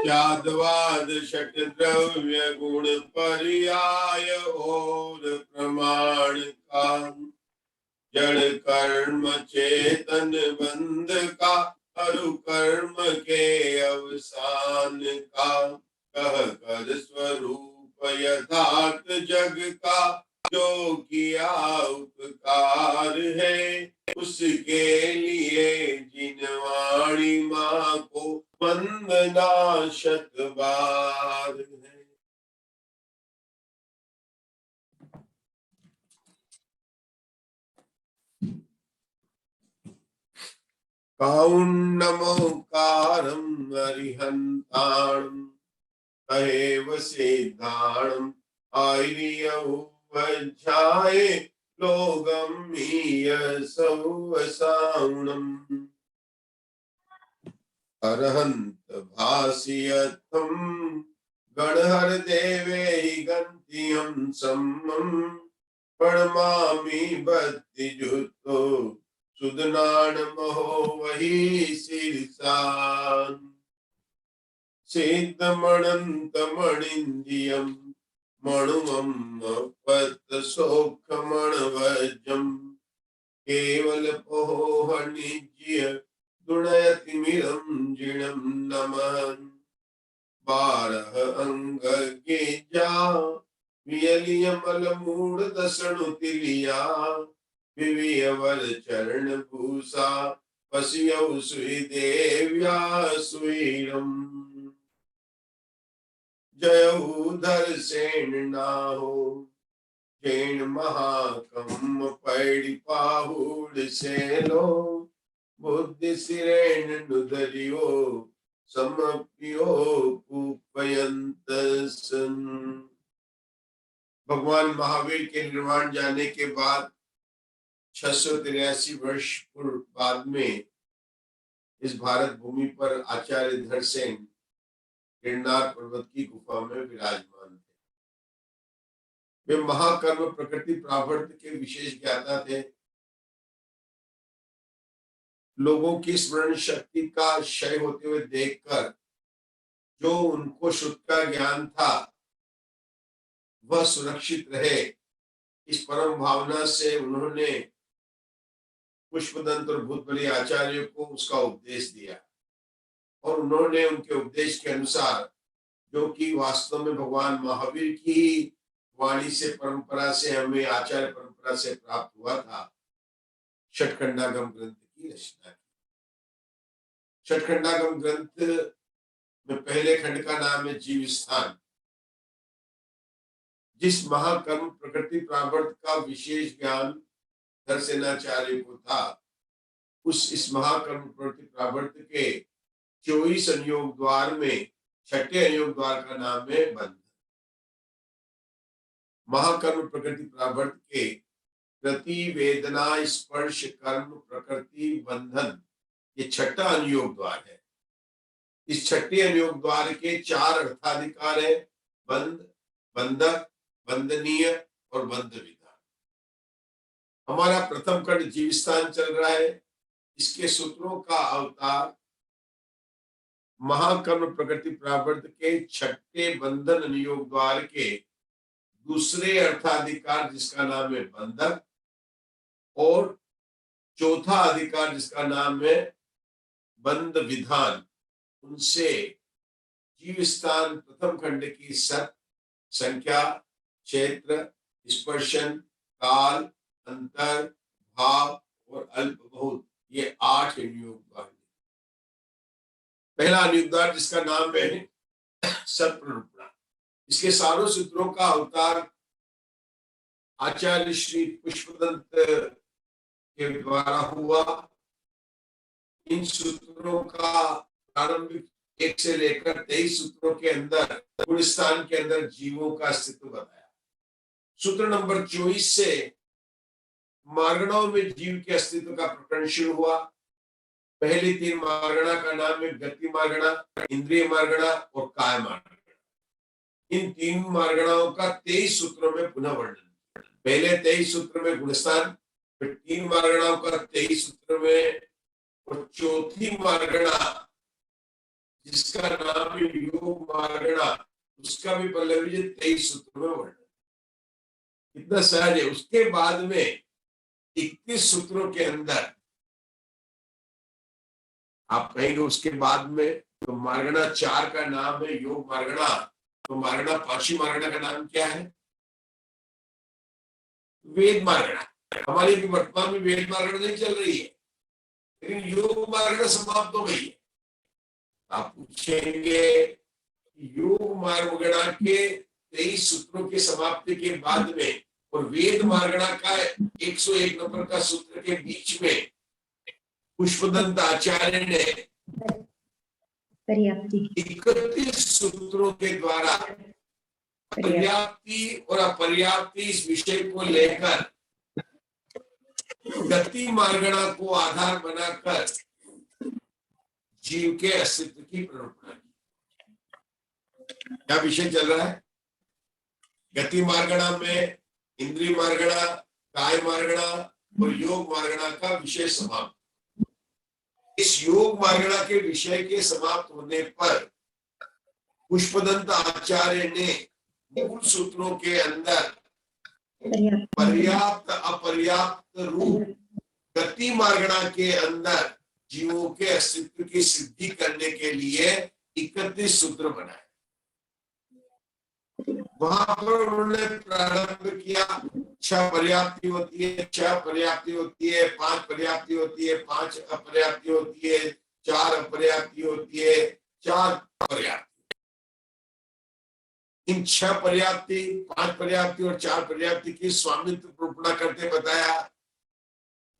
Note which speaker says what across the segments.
Speaker 1: यादवाद षट द्रव्य गुण पर्याय और प्रमाण का जड़ कर्म चेतन बंध का अरु कर्म के अवसान का कह कर स्वरूप यथार्थ जग का जो किया उपकार है उसके लिए जिन वाणी माँ को वंदना शत बार है। काउन्नमोकारं अरिहन्ताणं अहेव सिद्धाणं आर्यौ वज्झाये लोगं मीयसौवसावणम् अरहन्त भासियत्थं गणहर देवे गन्त्यं सम्मं प्रणमामि भक्तियुतो सुदनान महो वही शीर्षान सिद्धमणन्तमणिन्द्रियं मणुमं पत सौख्यमणवज्जं केवलपोहनिज्य दुणयतिमिरं जिणं नमः बारह अंगज्ञा वियलियमलमूढदशनुतिलिया विवियवल चरण भूषा पश्यौ सुदेव्या सुवीरम् जयऊधर सेन नाहो जैन महाकम पैड़ी पाहुड़ सेलो बुद्धि सिरेन नुदरियो समप्यो कुपयंत सन। भगवान महावीर के निर्वाण जाने के बाद 683 वर्ष पूर्व बाद में इस भारत भूमि पर आचार्य धरसेन गिरनार पर्वत की गुफा में विराजमान थे। वे महाकर्म प्रकृति प्रावर्त के विशेष ज्ञाता थे। लोगों की स्मरण शक्ति का क्षय होते हुए देखकर जो उनको शुद्ध का ज्ञान था वह सुरक्षित रहे, इस परम भावना से उन्होंने पुष्पदंत और भूतबली आचार्य को उसका उपदेश दिया और उन्होंने उनके उपदेश के अनुसार, जो कि वास्तव में भगवान महावीर की वाणी से परंपरा से हमें आचार्य परंपरा से प्राप्त हुआ था, षटखंडागम ग्रंथ की रचना की। षटखंडागम ग्रंथ में पहले खंड का नाम है जीव स्थान। जिस महाकर्म प्रकृति प्रावर्त का विशेष ज्ञान दर्शनाचार्य को था, इस महाकर्म प्रकृति प्रावर्त के 24 अनुयोग द्वार में छठे अनुयोग द्वार का नाम है बंधन। महाकर्म प्रकृति प्रावर्त के प्रति वेदना स्पर्श कर्म प्रकृति बंधन, ये छठा अनुयोग द्वार है। इस छठे अनुयोग द्वार के 4 अर्थाधिकार है, बंध, बंधक, बंधनीय और बंध विधान। हमारा प्रथम खंड जीव स्थान चल रहा है। इसके सूत्रों का अवतार महाकर्म प्रकृति प्रावर्त के छठे बंधन अनुयोग द्वार के दूसरे अर्थाधिकार जिसका नाम है बंधक और चौथा अधिकार जिसका नाम है बंध विधान, उनसे जीव स्थान प्रथम खंड की सत, संख्या, क्षेत्र, स्पर्शन, काल, अंतर, भाव और अल्प बहुत, ये 8 अनुयोग द्वार। पहला अनुयोग द्वार जिसका नाम है सत्प्ररूपणा, इसके सारों सूत्रों का अवतार आचार्य श्री पुष्पदंत के द्वारा हुआ। इन सूत्रों का प्रारंभिक 1 से लेकर 23 सूत्रों के अंदर गुणस्थान के अंदर जीवों का अस्तित्व बताया। सूत्र नंबर 24 से मार्गणों में जीव के अस्तित्व का प्रकरण शुरू हुआ। पहली 3 मार्गणा का नाम है गति मार्गणा, इंद्रिय मार्गणा और काय मार्गणा। इन 3 मार्गणाओं का 23 सूत्रों में पुनः वर्णन। पहले 23 सूत्र में गुणस्थान, फिर 3 मार्गणाओं का 23 सूत्र में और चौथी मार्गणा जिसका नाम है योग मार्गणा, उसका भी पल्लवी जी 23 सूत्रों में वर्णन। कितना सहज है। उसके बाद में 21 सूत्रों के अंदर आप कहेंगे उसके बाद में तो मार्गणा 4 का नाम है योग मार्गणा, तो मार्गणा 5वीं मार्गणा का नाम क्या है? वेद मार्गणा। हमारी भी वर्तमान में वेद मार्गणा नहीं चल रही है, लेकिन योग मार्गणा समाप्त हो गई है। आप पूछेंगे योग मार्गणा के 23 सूत्रों की समाप्ति के बाद में और वेद मार्गणा का 101 नंबर का सूत्र के बीच में पुष्पदंत आचार्य ने 31 सूत्रों के द्वारा पर्याप्ति और अपर्याप्ति इस विषय को लेकर गति मार्गणा को आधार बनाकर जीव के अस्तित्व की प्ररूपणा की। क्या विषय चल रहा है? गति मार्गणा में इंद्रिय मार्गणा, काय मार्गणा और योग मार्गणा का विषय समाप्त। इस योग मार्गणा के विषय के समाप्त होने पर पुष्पदंत आचार्य ने मूल सूत्रों के अंदर पर्याप्त अपर्याप्त रूप गति मार्गणा के अंदर जीवों के अस्तित्व की सिद्धि करने के लिए 31 सूत्र बनाए। वहां पर उन्होंने प्रारंभ किया 6 पर्याप्ति होती है, 6 पर्याप्ति होती है, 5 पर्याप्ति होती है, 5 अपर्याप्ति होती है, 4 अपर्याप्ति होती है, 4 पर्याप्ति। इन 6 पर्याप्ति, 5 पर्याप्ति और 4 पर्याप्ति की स्वामित्व निरूपणा करते बताया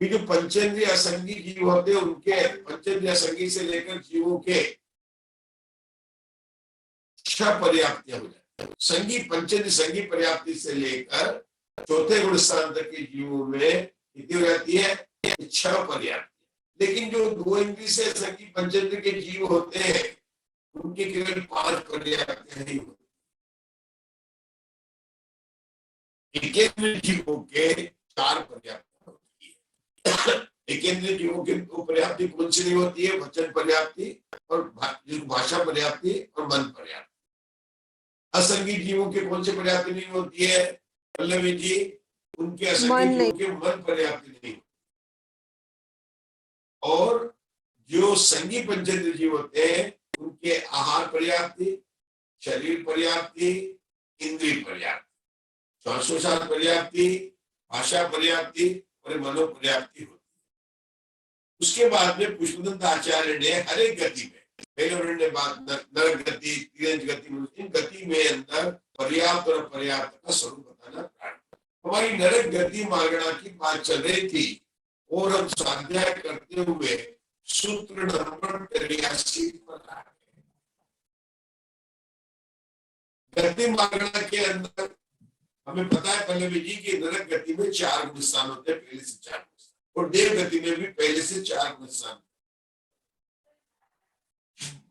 Speaker 1: कि जो पंचेंद्रिय असंगी जीव होते हैं उनके पंचेंद्रिय असंगी से लेकर जीवों के 6 पर्याप्तियां हो जाती है। संगी पंचेंद्रिय संगी पर्याप्ति से लेकर चौथे गुण स्थान तक के जीवों में कितनी हो जाती है? 6 पर्याप्ति। लेकिन जो 2 इंद्रिय से संगी पंचेंद्रिय के जीव होते हैं उनके केवल 5 पर्याप्तियां ही होती है। एकेंद्रिय जीवों के 4 पर्याप्तियां होती है। एकेंद्रिय जीवों की 2 पर्याप्ति कौन सी नहीं होती है? वचन पर्याप्ति और भाषा पर्याप्ति और मन पर्याप्ति। असंगी जीवों के कौन से पर्याप्ति नहीं होती है पल्लवी जी? उनके असंगी जीवों के मन पर्याप्ति नहीं। और जो संगी पंचेंद्रिय जीव होते हैं उनके आहार पर्याप्ति, शरीर पर्याप्ति, इंद्रिय पर्याप्ति, श्वासोच्छ्वास पर्याप्ति, भाषा पर्याप्ति और मनो पर्याप्ति होती है। उसके बाद में पुष्पदंत आचार्य ने हर एक गति में पहले उन्होंने बात नरक गति, तिरंज गति, इन गति में अंदर पर्याप्त और अपर्याप्त का स्वरूप बताना प्रारंभ। हमारी नरक गति मार्गणा की बात चल रही थी और हम स्वाध्याय करते हुए सूत्र नंबर 83 पर आ गए। गति मार्गणा के अंदर हमें पता है पल्लवी जी की नरक गति में 4 गुण स्थान होते हैं, पहले से 4 गुण स्थान, और देव गति में भी पहले से 4 गुण स्थान।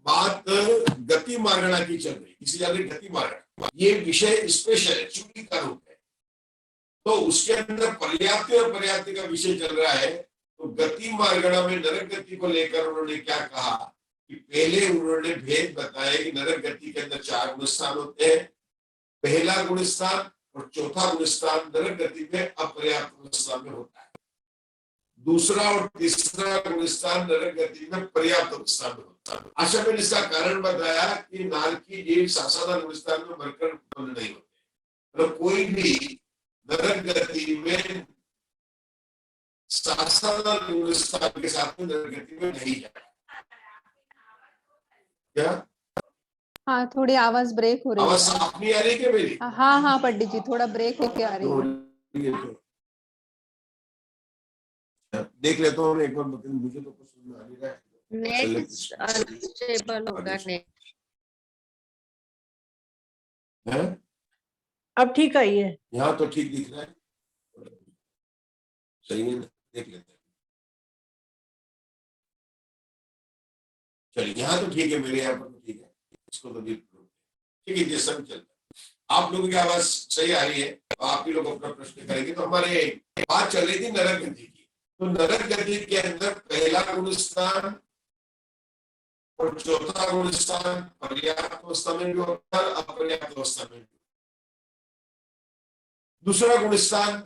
Speaker 1: बात गति मार्गणा की चल रही, इसलिए गति मार्गणा ये विषय स्पेशल है, चूड़ी का रूप है, तो उसके अंदर पर्याप्ति और पर्याप्ति का विषय चल रहा है। तो गति मार्गणा में नरक गति को लेकर उन्होंने क्या कहा कि पहले उन्होंने भेद बताया कि नरक गति के अंदर 4 गुण स्थान होते हैं। पहला गुण स्थान और चौथा गुण स्थान नरक गति में अपर्याप्त गुण स्थान में होता है। दूसरा और तीसरा गुण स्थान नरक गति में पर्याप्त गुण स्थान में होता है। आशा में इसका कारण बताया कि नारकी जीव सासाधारण गुण स्थान में मरकर उत्पन्न नहीं होते, मतलब कोई भी नरक गति में सासाधारण गुण स्थान के साथ में नरक गति में नहीं जाता। क्या?
Speaker 2: हाँ, थोड़ी आवाज ब्रेक हो रही है।
Speaker 1: आवाज साफ नहीं आ रही क्या मेरी?
Speaker 2: हाँ हाँ पंडित जी, थोड़ा ब्रेक होके आ रही है।
Speaker 1: देख लेता हूँ एक बार, मुझे तो कुछ सुनना आ नहीं रहा है।
Speaker 3: नेट अनस्टेबल होगा नेट।
Speaker 4: अब ठीक आई है?
Speaker 1: यहाँ तो ठीक दिख रहा है, सही है, देख लेते हैं। चलिए यहाँ तो ठीक है, मेरे यहाँ पर तो ठीक है, इसको तो ठीक है, ये सब चलता है। आप लोगों की आवाज सही आ रही है तो आप ही लोग अपना प्रश्न करेंगे। तो हमारे बात चल रही थी नरक गति की। तो नरक गति के अंदर पहला गुण स्थान और चौथा गुण स्थान पर्याप्त अवस्था में भी होता है, अपर्याप्त अवस्था में भी। दूसरा गुण स्थान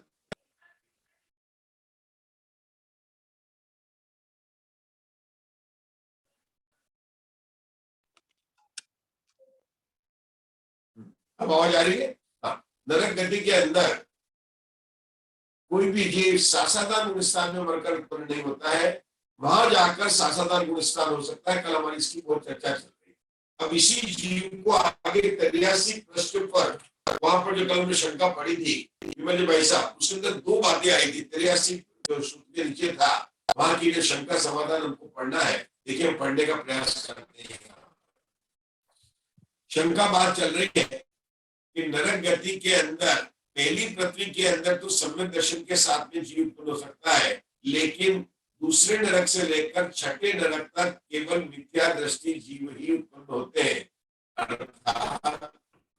Speaker 1: अब आवाज आ रही है? हाँ, नरक गति के अंदर कोई भी जीव सासाधारण गुण स्थान में मरकर उत्पन्न नहीं होता है, वहां जाकर सासाधारण गुण स्थान हो सकता है। कल हमारी इसकी बहुत चर्चा चल रही है। अब इसी जीव को आगे 83 पृष्ठ पर वहां पर जो कल हमने शंका पड़ी थी विमल भाई साहब, उसके अंदर दो बातें आई थी। 83 जो सूत्र के नीचे था, वहां की जो शंका समाधान हमको पढ़ना है। देखिए हम पढ़ने का प्रयास करते हैं। शंका बात चल रही है कि नरक गति के अंदर पहली पृथ्वी के अंदर तो सम्यक दर्शन के साथ में जीव उत्पन्न हो सकता है, लेकिन दूसरे नरक से लेकर छठे नरक तक केवल मिथ्या दृष्टि जीव ही उत्पन्न होते हैं। अर्थात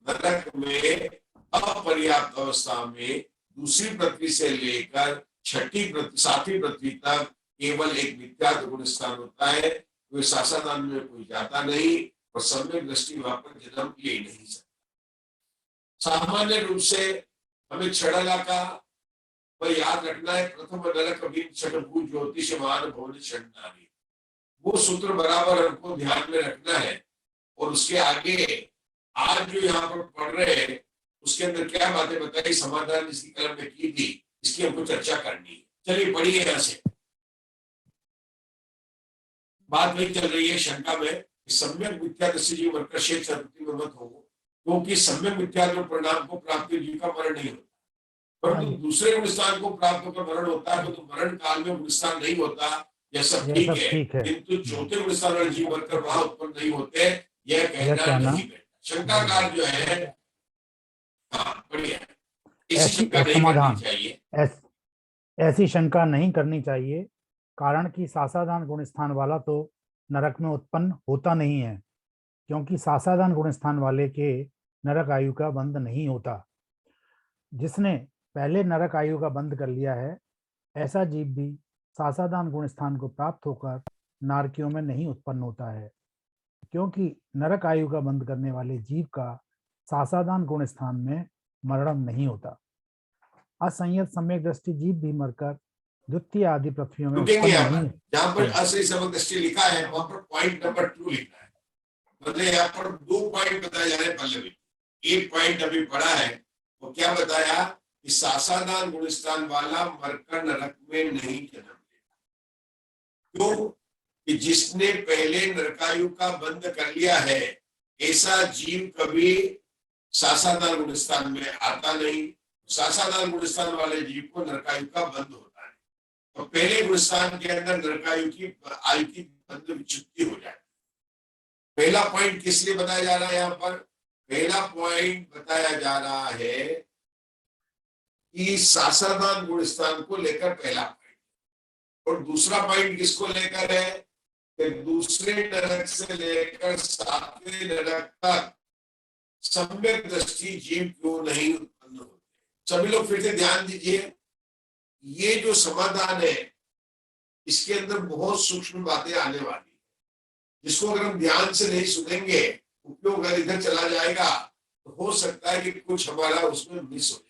Speaker 1: नरक में अपर्याप्त अवस्था में दूसरी पृथ्वी से लेकर छठी पृथ्वी सातवीं पृथ्वी तक केवल एक मिथ्या गुण स्थान होता है। कोई सासादान में कोई जाता नहीं और सम्यक दृष्टि वहां पर जन्म ले नहीं सकता। सामान्य रूप से हमें छड़ला का पर याद रखना है, प्रथम नरक छठभूत ज्योतिषमान भवन षण्णारी, वो सूत्र बराबर हमको ध्यान में रखना है। और उसके आगे आज जो यहाँ पर पढ़ रहे हैं उसके अंदर क्या बातें बताई, समाधान इसकी कलम में की थी, इसकी हमको चर्चा करनी है। चलिए पढ़िए। यहाँ से बात वही चल रही है शंका में, सम्यक मिथ्या दृष्टि जीव मरकर शेष चतुर्थी में मत हो, क्योंकि सम्यक मिथ्या जो परिणाम को प्राप्ति जीव का मरण नहीं होता, परंतु दूसरे गुण स्थान को प्राप्त होकर मरण होता है। तो मरण काल में गुण स्थान नहीं होता, यह सब ठीक है, किंतु चौथे गुण स्थान वाले जीव मरकर वहां उत्पन्न नहीं होते, यह कहना नहीं बैठता। शंकाकार जो है, हाँ बढ़िया, ऐसी शंका नहीं करनी चाहिए।
Speaker 4: ऐसी शंका नहीं करनी चाहिए, कारण कि सासाधान गुण स्थान वाला तो नरक में उत्पन्न होता नहीं है, क्योंकि सासाधान गुण स्थान वाले के नरक आयु का बंध नहीं होता। जिसने पहले नरक आयु का बंध कर लिया है, ऐसा जीव भी सासाधान गुण स्थान को प्राप्त होकर नारकियों में नहीं उत्पन्न होता है, क्योंकि नरक आयु का बंध करने वाले जीव का सासाधान गुण स्थान में मरण नहीं होता। असंयत सम्यक दृष्टि जीव भी मरकर द्वितीय आदि पृथ्वियों में
Speaker 1: जहाँ पर असली सम्यक दृष्टि लिखा है वहां पर पॉइंट नंबर 2 लिखा है, मतलब यहाँ पर 2 पॉइंट बताए जा रहे हैं पहले भी। एक पॉइंट अभी पढ़ा है, वो क्या बताया कि सासाधान गुण स्थान वाला मरकर नरक में नहीं जन्म लेता। क्यों? कि जिसने पहले नरकायु का बंध कर लिया है, ऐसा जीव कभी सासाधान गुण स्थान में आता नहीं। सासाधान गुण स्थान वाले जीव को नरकायु का बंध होता है, तो पहले गुण स्थान के अंदर नरकायु की आयु की बंध विच्युति हो जाती। पहला पॉइंट किस लिए बताया जा रहा है? यहाँ पर पहला पॉइंट बताया जा रहा है कि सासाधान गुण स्थान को लेकर पहला पॉइंट, और दूसरा पॉइंट किसको लेकर है कि दूसरे नरक से लेकर सातवें नरक तक सम्यक दृष्टि जीव क्यों नहीं उत्पन्न होते। सभी लोग फिर से ध्यान दीजिए, ये जो समाधान है इसके अंदर बहुत सूक्ष्म बातें आने वाली है, जिसको अगर हम ध्यान से नहीं सुनेंगे, उपयोग अगर इधर चला जाएगा तो हो सकता है कि कुछ हमारा उसमें मिस हो जाए।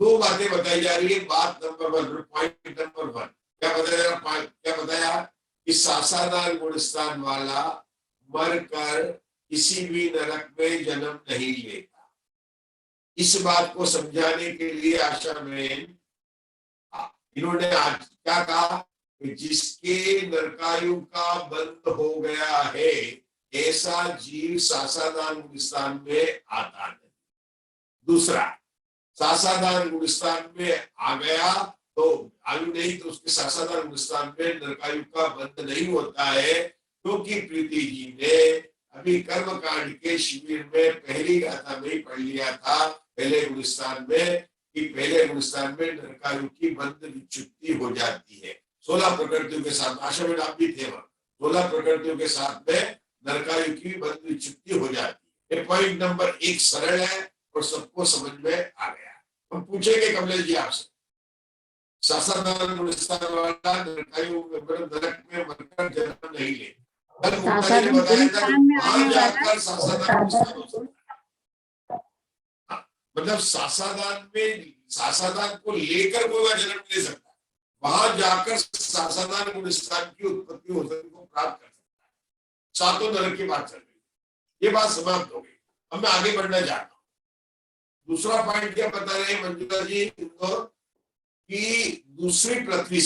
Speaker 1: 2 बातें बताई जा रही है। बात नंबर 1, पॉइंट नंबर 1 क्या बताया कि सासाधान गुण स्थान वाला मरकर किसी भी नरक में जन्म नहीं लेता। इस बात को समझाने के लिए आशा में इन्होंने आज क्या कहा कि जिसके नरकायु का बंध हो गया है, ऐसा जीव सासाधान गुण स्थान में आता नहीं। दूसरा, सासाधान गुण स्थान में आ गया तो आयु नहीं, तो उसके सासाधान गुण स्थान में नरकायु का बंध नहीं होता है, क्योंकि प्रीति जी ने अभी कर्म कांड के शिविर में पहली गाथा में पढ़ लिया था, पहले गुण स्थान में, कि पहले गुण स्थान में नरकायु की बंध विच्युति हो जाती है। 16 प्रकृतियों के साथ, आशा में आप भी थे वहां, 16 प्रकृतियों के साथ में नरकायु की बंध विच्युति हो जाती है। ये पॉइंट नंबर 1 सरल है और सबको समझ में आ गया। हम पूछेंगे कमलेश जी आपसे, सासाधान गुण स्थान वाला नरकायु नरक में मरकर जन्म नहीं ले, कल मुक्ता जी ने बताया था कि वहां जाकर सासादान गुणस्थान हो सकता है। मतलब सासादान को लेकर कोई वहां जन्म ले सकता है, वहां जाकर सासादान गुणस्थान की उत्पत्ति हो सकती को प्राप्त कर सकता है। सातों नरक की बात चल रही है, ये बात समाप्त हो गई। अब मैं आगे बढ़ना चाहता हूँ। दूसरा पॉइंट क्या बता रहे हैं मंजुला जी इंदौर कि दूसरी पृथ्वी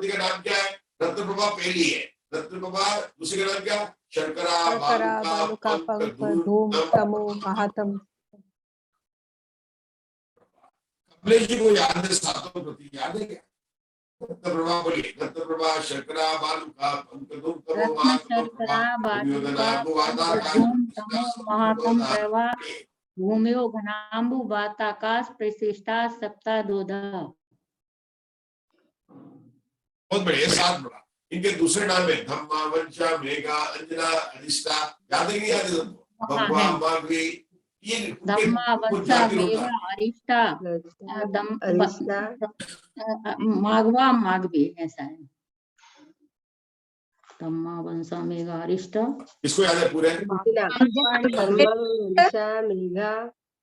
Speaker 1: का नाम क्या है? रत्नप्रभा पहली है, रत्नप्रभा दूसरी का नाम क्या? शर्करा,
Speaker 2: बालुका, पंख, धूम, तमो, महातम।
Speaker 1: कमलेश जी को याद है सातों पृथ्वी, याद है क्या? रत्नप्रभा बोलिए, रत्नप्रभा, शर्करा, बालुका, पंख, धूम, तमो, महातम,
Speaker 5: भूमियो घनाम्बु वाताकाश प्रशिष्टा सप्ता दोधा।
Speaker 1: बहुत बढ़िया, सात बड़ा। इनके दूसरे नाम है धम्मा, वंशा, मेघा, अंजना, अधिष्ठा। याद है कि याद है? भगवा, माघवी, ये
Speaker 5: धम्मा, वंशा, मेघा, अरिष्टा, माघवा, माघवी, ऐसा है। धम्मा, वंशा, मेघा, अरिष्टा।
Speaker 1: इसको याद है पूरे?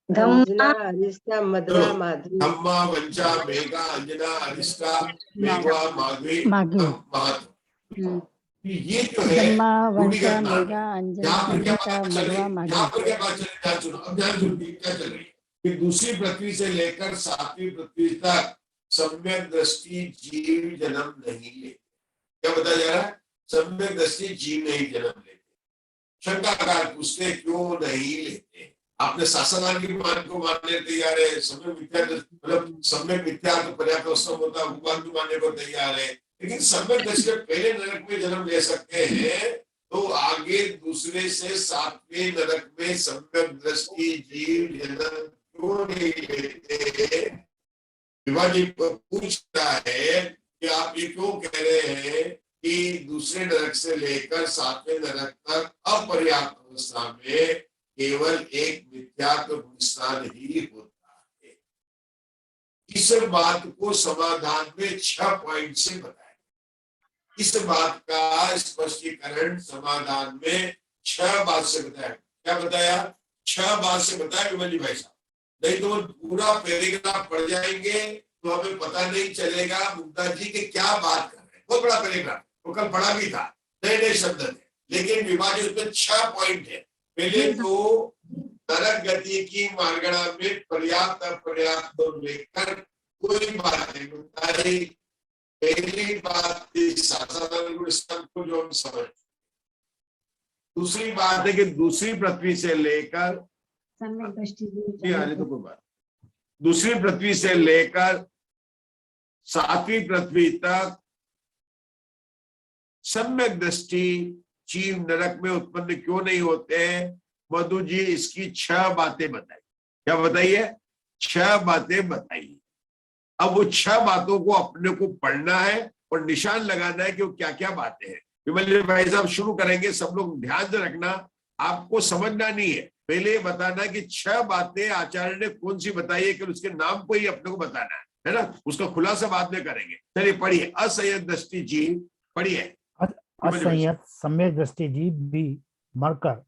Speaker 6: धम्मा, अरिष्टा, मधवा, माधवी।
Speaker 1: धम्मा, वंशा, मेघा, अंजना, अरिष्टा, मेघवा, माघवी, महात्म। ये जो है
Speaker 2: वंशा, मेघा, अंजना, अरिष्टा, मधवा, माघवी।
Speaker 1: यहाँ पर क्या बात चल रही है? सुनो, अब ध्यान सुनिए क्या चल रही है कि दूसरी पृथ्वी से लेकर सातवीं पृथ्वी तक सम्यक दृष्टि जीव जन्म नहीं लेते। क्या बताया जा रहा है? सम्यक दृष्टि जीव नहीं जन्म लेते। शंकाकार पूछते क्यों नहीं लेते? आपने सासादान की मान को मानने तैयार है, सम्यक मिथ्या मतलब सम्यक मिथ्या तो पर्याप्त अवसर होता है, भगवान भी मानने को तैयार है, लेकिन सम्यक दृष्टि पहले नरक में जन्म ले सकते हैं तो आगे दूसरे से सातवें नरक में सम्यक दृष्टि जीव जन्म क्यों नहीं लेते? विवाह जी पूछता है कि आप ये क्यों कह रहे हैं कि दूसरे नरक से लेकर सातवें नरक तक अपर्याप्त अवस्था में केवल एक मिथ्यात्व गुणस्थान ही होता है। इस बात को समाधान में 6 पॉइंट से बताया। इस बात का स्पष्टीकरण समाधान में 6 बात से बताया। क्या बताया? 6 बात से बताया विमल भाई साहब, नहीं तो पूरा पैराग्राफ पढ़ जाएंगे तो हमें पता नहीं चलेगा मुक्ता जी के क्या बात कर रहे हैं। बहुत बड़ा पैराग्राफ, वो कल पढ़ा भी था, नए नए शब्द थे, लेकिन विभाजन उसमें 6 पॉइंट है। पहले तो नरक गति की मार्गणा में पर्याप्त अपर्याप्त लेकर कोई बात नहीं बताई। पहली बात सासादान गुणस्थान को जो हम समझ। दूसरी बात है कि दूसरी पृथ्वी से लेकर दूसरी पृथ्वी से लेकर सातवीं पृथ्वी तक सम्यक दृष्टि जीव नरक में उत्पन्न क्यों नहीं होते हैं? मधु जी इसकी 6 बातें बताई। क्या बताइए? 6 बातें बताई। अब वो 6 बातों को अपने को पढ़ना है और निशान लगाना है कि वो क्या क्या बातें हैं। विमल भाई साहब शुरू करेंगे, सब लोग ध्यान से रखना, आपको समझना नहीं है, पहले बताना कि 6 बातें आचार्य ने कौन सी बताई है, कि उसके नाम को ही अपने को बताना है ना, उसका खुलासा बाद में करेंगे। चलिए पढ़िए। असंयत दृष्टि जीव, पढ़िए।
Speaker 4: असंयत सम्यक दृष्टि जीव भी मरकर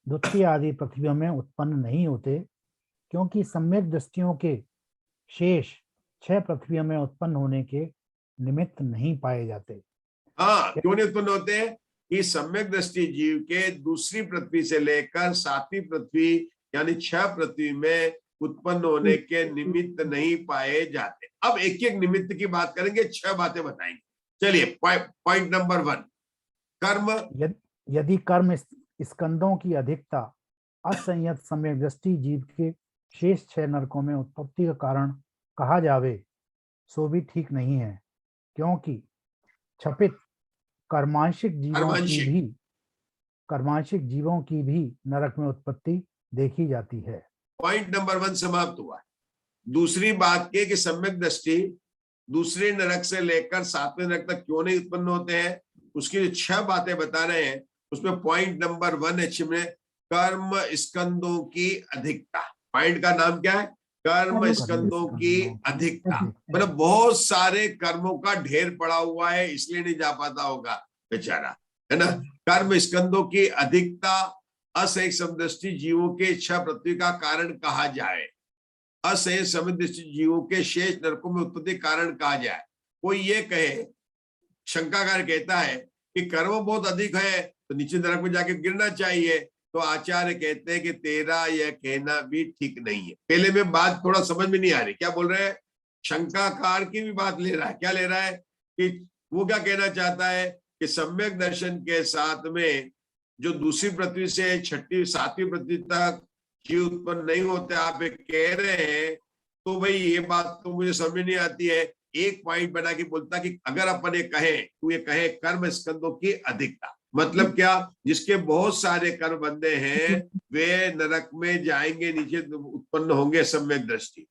Speaker 4: द्वितीय आदि पृथ्वियों में उत्पन्न नहीं होते, क्योंकि सम्यक दृष्टियों के शेष 6 पृथ्वियों में उत्पन्न होने के निमित्त नहीं पाए जाते।
Speaker 1: हाँ, क्यों नहीं उत्पन्न होते हैं? कि सम्यक दृष्टि जीव के दूसरी पृथ्वी से लेकर सातवीं पृथ्वी यानी 6 पृथ्वी में उत्पन्न होने के निमित्त नहीं पाए जाते। अब एक एक निमित्त की बात करेंगे, 6 बातें बताएंगे। चलिए पॉइंट नंबर 1, कर्म।
Speaker 4: यदि कर्म स्कंदों की अधिकता असंयत सम्यक दृष्टि जीव के शेष 6 नरकों में उत्पत्ति का कारण कहा जावे, सो भी ठीक नहीं है, क्योंकि छपित कर्मांशिक जीवों की भी नरक में उत्पत्ति देखी जाती है।
Speaker 1: पॉइंट नंबर 1 समाप्त हुआ। दूसरी बात के कि सम्यक दृष्टि दूसरे नरक से लेकर सातवें नरक तक क्यों नहीं उत्पन्न होते हैं, उसकी 6 बातें बता रहे हैं। उसमें पॉइंट नंबर 1 है कर्म स्कंदों की अधिकता। पॉइंट का नाम क्या है? कर्म स्कंदों की अधिकता। मतलब बहुत सारे कर्मों का ढेर पड़ा हुआ है, इसलिए नहीं जा पाता होगा बेचारा। है ना। कर्म स्कंदों की अधिकता असह समदृष्टि जीवों के इच्छा पृथ्वी का कारण कहा जाए, असह समदृष्टि जीवों के शेष नरकों में उत्पत्ति कारण कहा जाए। कोई ये कहे, शंकाकार कहता है कि कर्म बहुत अधिक है तो नीचे नरक में जाके गिरना चाहिए, तो आचार्य कहते हैं कि तेरा यह कहना भी ठीक नहीं है। पहले में बात थोड़ा समझ में नहीं आ रही, क्या बोल रहे हैं, शंकाकार की भी बात ले रहा है। क्या ले रहा है कि वो क्या कहना चाहता है कि सम्यक दर्शन के साथ में जो दूसरी पृथ्वी से छठी सातवीं पृथ्वी तक जीव उत्पन्न नहीं होते आप एक कह रहे हैं, तो भाई ये बात तो मुझे समझ नहीं आती है। एक पॉइंट बना के बोलता कि अगर अपन ये कहे तो ये कहे कर्म स्कंदों की अधिकता, मतलब क्या, जिसके बहुत सारे कर्म बंधे हैं वे नरक में जाएंगे, नीचे उत्पन्न होंगे सम्यक दृष्टि।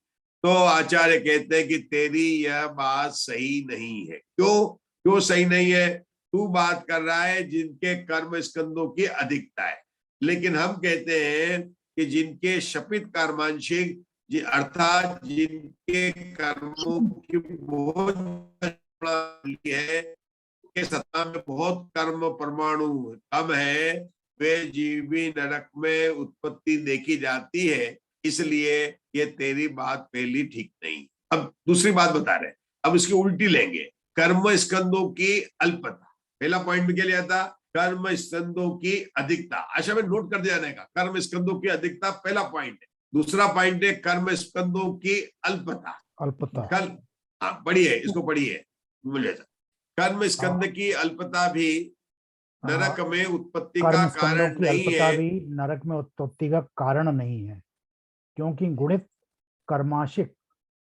Speaker 1: तो आचार्य कहते हैं कि तेरी यह बात सही नहीं है। क्यों सही नहीं है? तू बात कर रहा है जिनके कर्म स्कंदों की अधिकता है, लेकिन हम कहते हैं कि जिनके शपित कर्मांशिक अर्थात जिनके कर्मों की बहुत है, के सत्ता में बहुत कर्म परमाणु कम है, वे जीवी नरक में उत्पत्ति देखी जाती है, इसलिए ये तेरी बात पहली ठीक नहीं। अब दूसरी बात बता रहे हैं, अब इसकी उल्टी लेंगे, कर्म स्कंदों की अल्पता। पहला पॉइंट में क्या लिया था, कर्म स्कंदों की अधिकता। आशा में नोट कर दिया जाने का, कर्म स्कंदों की अधिकता पहला पॉइंट है। दूसरा पॉइंट है कर्म स्कंदों की अल्पता। कल हाँ पढ़िए, इसको पढ़िए, कर्म स्कंद की अल्पता भी नरक में उत्पत्ति का कारण नहीं है।
Speaker 4: भी नरक में उत्पत्ति का कारण नहीं है, क्योंकि गुणित कर्माशिक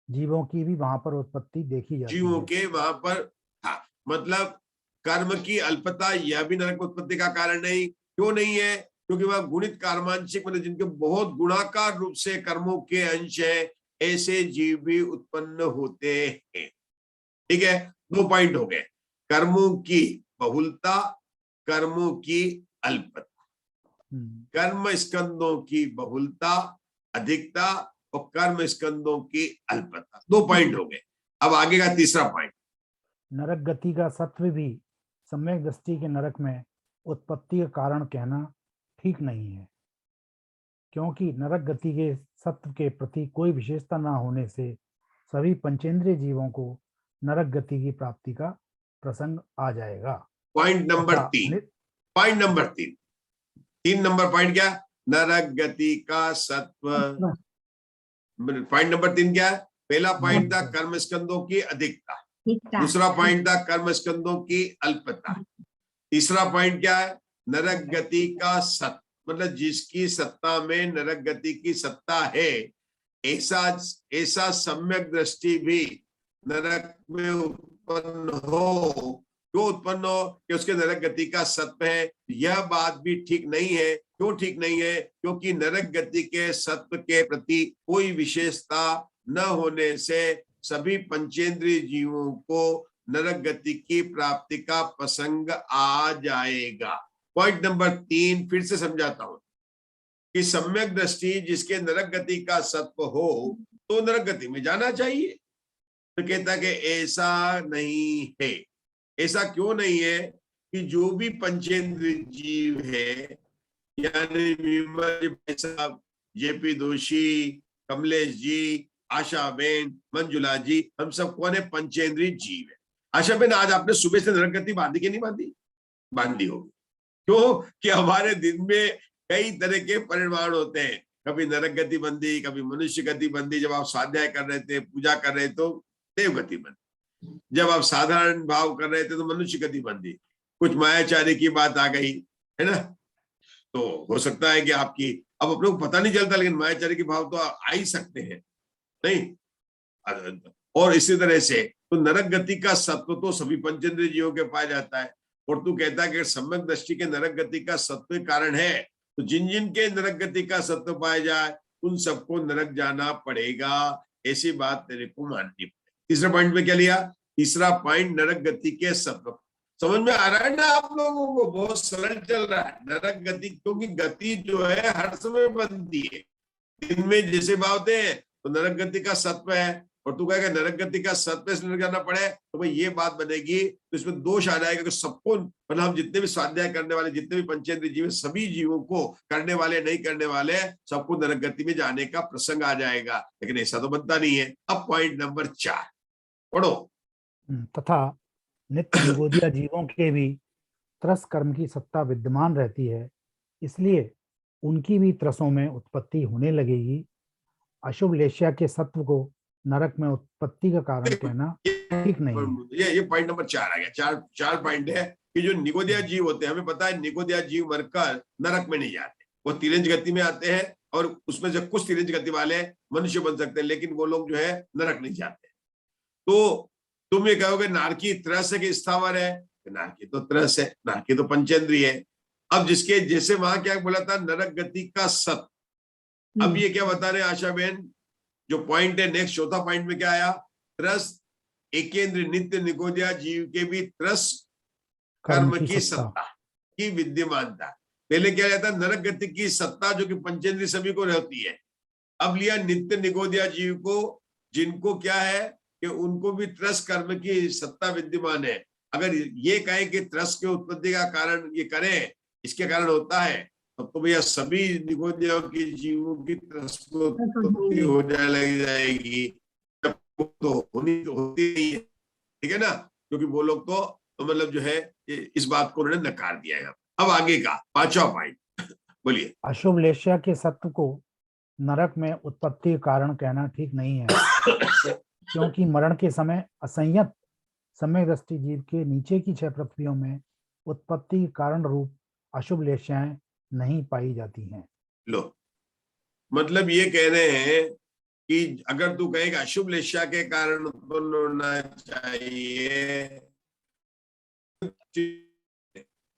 Speaker 4: जीवों की भी वहां पर उत्पत्ति देखी जाती है।
Speaker 1: जीवों के वहां पर हाँ, मतलब कर्म की अल्पता यह भी नरक उत्पत्ति का कारण नहीं। क्यों नहीं है? क्योंकि वह गुणित कर्मांशिक मतलब जिनके बहुत गुणाकार रूप से कर्मों के अंश है, ऐसे जीव भी उत्पन्न होते हैं। ठीक है, 2 पॉइंट हो गए, कर्मों की बहुलता, कर्मों की अल्पता। कर्म स्कंदों की बहुलता, अधिकता और कर्म स्कंदों की अल्पता, 2 पॉइंट हो गए। अब आगे का तीसरा पॉइंट,
Speaker 4: नरक गति का सत्व भी सम्यक दृष्टि के नरक में उत्पत्ति का कारण कहना ठीक नहीं है, क्योंकि नरक गति के सत्व के प्रति कोई विशेषता न होने से सभी पंचेंद्रिय जीवों को नरक गति की प्राप्ति का प्रसंग आ जाएगा।
Speaker 1: Point number 3, point number 3 number point क्या, नरक गति का सत्व। पॉइंट नंबर 3 क्या है? पहला पॉइंट था कर्म स्कंदों की अधिकता, दूसरा पॉइंट था कर्म स्कंदों की अल्पता, तीसरा पॉइंट क्या है, नरक गति का सत्व, मतलब जिसकी सत्ता में नरक गति की सत्ता है, ऐसा सम्यक दृष्टि भी नरक में उत्पन्न हो, क्यों उत्पन्न हो कि उसके नरक गति का सत्व है। यह बात भी ठीक नहीं है। क्यों ठीक नहीं है? क्योंकि नरक गति के सत्व के प्रति कोई विशेषता न होने से सभी पंचेंद्रिय जीवों को नरक गति की प्राप्ति का प्रसंग आ जाएगा। पॉइंट नंबर 3 फिर से समझाता हूं कि सम्यक दृष्टि जिसके नरक गति का सत्व हो तो नरक गति में जाना चाहिए। तो कहता कि ऐसा नहीं है। ऐसा क्यों नहीं है? कि जो भी पंचेंद्रिय जीव है, यानी भाई साहब, जेपी दोषी, कमलेश जी, आशा बेन, मंजुला जी, हम सब कौन है? पंचेंद्रिय जीव है। आशा बेन, आज आपने सुबह से नरक गति बांधी कि नहीं बांधी? बांधी होगी। क्यों? कि हमारे दिन में कई तरह के परिमाण होते हैं, कभी नरक गति बंदी, कभी मनुष्य गति बंदी। जब आप स्वाध्याय कर रहे थे, पूजा कर रहे तो देव गति बंदी, जब आप साधारण भाव कर रहे थे तो मनुष्य गति बंदी, कुछ मायाचारी की बात आ गई है ना, तो हो सकता है कि आपकी, अब अपने को पता नहीं चलता, लेकिन मायाचारी के भाव तो आ ही सकते हैं नहीं। और इसी तरह से तो नरक गति का सत्व तो सभी पंचेंद्रिय जीवों के पाया जाता है। और तू कहता है कि सम्यक दृष्टि के नरक गति का सत्व कारण है, तो जिन जिन के नरक गति का सत्व पाया जाए उन सबको नरक जाना पड़ेगा, ऐसी बात तेरे को माननी पड़ेगी। तीसरा पॉइंट में क्या लिया? तीसरा पॉइंट नरक गति के सत्व। समझ में आ रहा है ना आप लोगों को? बहुत सरल चल रहा है। नरक गति, क्योंकि गति जो है हर समय बनती है, दिन में जैसे भाव थे तो नरक गति का सत्व है, और तू कहेगा नरक गति का सत पे निर्णय करना पड़े, तो भाई ये बात बनेगी, तो इसमें दोष आ जाएगा कि सबको, मतलब हम जितने भी स्वाध्याय करने वाले, जितने भी पंचेंद्रिय जीव, सभी जीवों को, करने वाले नहीं करने वाले, सबको नरक गति में जाने का प्रसंग आ जाएगा। लेकिन ऐसा तो बनता नहीं है। अब पॉइंट नंबर 4 पढ़ो।
Speaker 4: तथा नित्य निगोदिया जीवों के भी त्रस कर्म की सत्ता विद्यमान रहती है, इसलिए उनकी भी त्रसों में उत्पत्ति होने लगेगी। अशुभ लेश्या के सत्व को नरक में उत्पत्ति का कारण कहना ठीक नहीं है।
Speaker 1: ये पॉइंट नंबर 4 आ गया। चार पॉइंट है कि जो निगोदिया जीव होते हैं, हमें पता है निगोदिया जीव मरकर नरक में नहीं जाते, वो तिरंज गति में आते हैं, और उसमें से कुछ तिरंज गति वाले मनुष्य बन सकते हैं, लेकिन वो लोग जो है नरक नहीं जाते। तो तुम ये कहोगे नारकी त्रस है कि स्थावर है? नारकी तो त्रस है, नारकी तो पंचेंद्रिय है। अब जिसके जैसे वहां क्या बोला था, नरक गति का सत, अब ये क्या बता रहे आशा बहन, जो पॉइंट है नेक्स्ट चौथा पॉइंट में क्या आया, त्रस एकेंद्र नित्य निगोदिया जीव के भी त्रस कर्म की सत्ता की विद्यमानता। पहले क्या रहता, नरक गति की सत्ता जो कि पंचेंद्रिय सभी को रहती है। अब लिया नित्य निगोदिया जीव को, जिनको क्या है कि उनको भी त्रस कर्म की सत्ता विद्यमान है। अगर ये कहे कि त्रस के उत्पत्ति का कारण ये करें, इसके कारण होता है, तब तो भैया सभी निगोदिया के जीवों की त्रस को उत्पत्ति हो लग जाएगी, तो होती नहीं है, ठीक है ना, क्योंकि वो लोग तो मतलब जो है इस बात को उन्होंने नकार दिया है। अब आगे का 5वां पॉइंट बोलिए।
Speaker 4: अशुभ लेश्या के सत्व को नरक में उत्पत्ति कारण कहना ठीक नहीं है, क्योंकि मरण के समय असंयत सम्यक दृष्टि जीव के नीचे की 6 पृथ्वियों में उत्पत्ति कारण रूप अशुभ लेश्याएं नहीं पाई जाती हैं।
Speaker 1: लो, मतलब ये कह रहे हैं कि अगर तू कहेगा अशुभ लेश्या के कारण उत्पन्न होना चाहिए,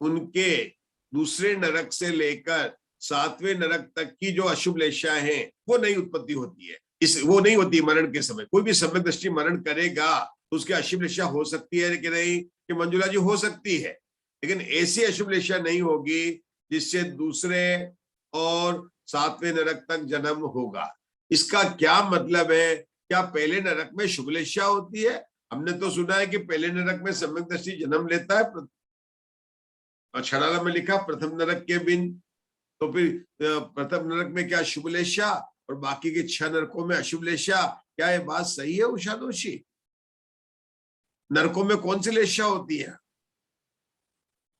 Speaker 1: उनके दूसरे नरक से लेकर 7वें नरक तक की जो अशुभ लेश्या हैं वो नहीं उत्पत्ति होती है, वो नहीं होती मरण के समय। कोई भी सम्यक दृष्टि मरण करेगा तो उसकी अशुभ लेश्या हो सकती है कि नहीं, कि मंजुला जी हो सकती है, लेकिन ऐसी अशुभ लेश्या नहीं होगी जिससे दूसरे और 7वें नरक तक जन्म होगा। इसका क्या मतलब है? क्या पहले नरक में शुभ लेश्या होती है? हमने तो सुना है कि पहले नरक में सम्यक दृष्टि जन्म लेता है, और छड़ाला में लिखा प्रथम नरक के बिन, तो फिर प्रथम नरक में क्या शुभ लेश्या और बाकी के 6 नरकों में अशुभ लेश्या? क्या ये बात सही है उषा दोषी? नरकों में कौन सी लेश्या होती है?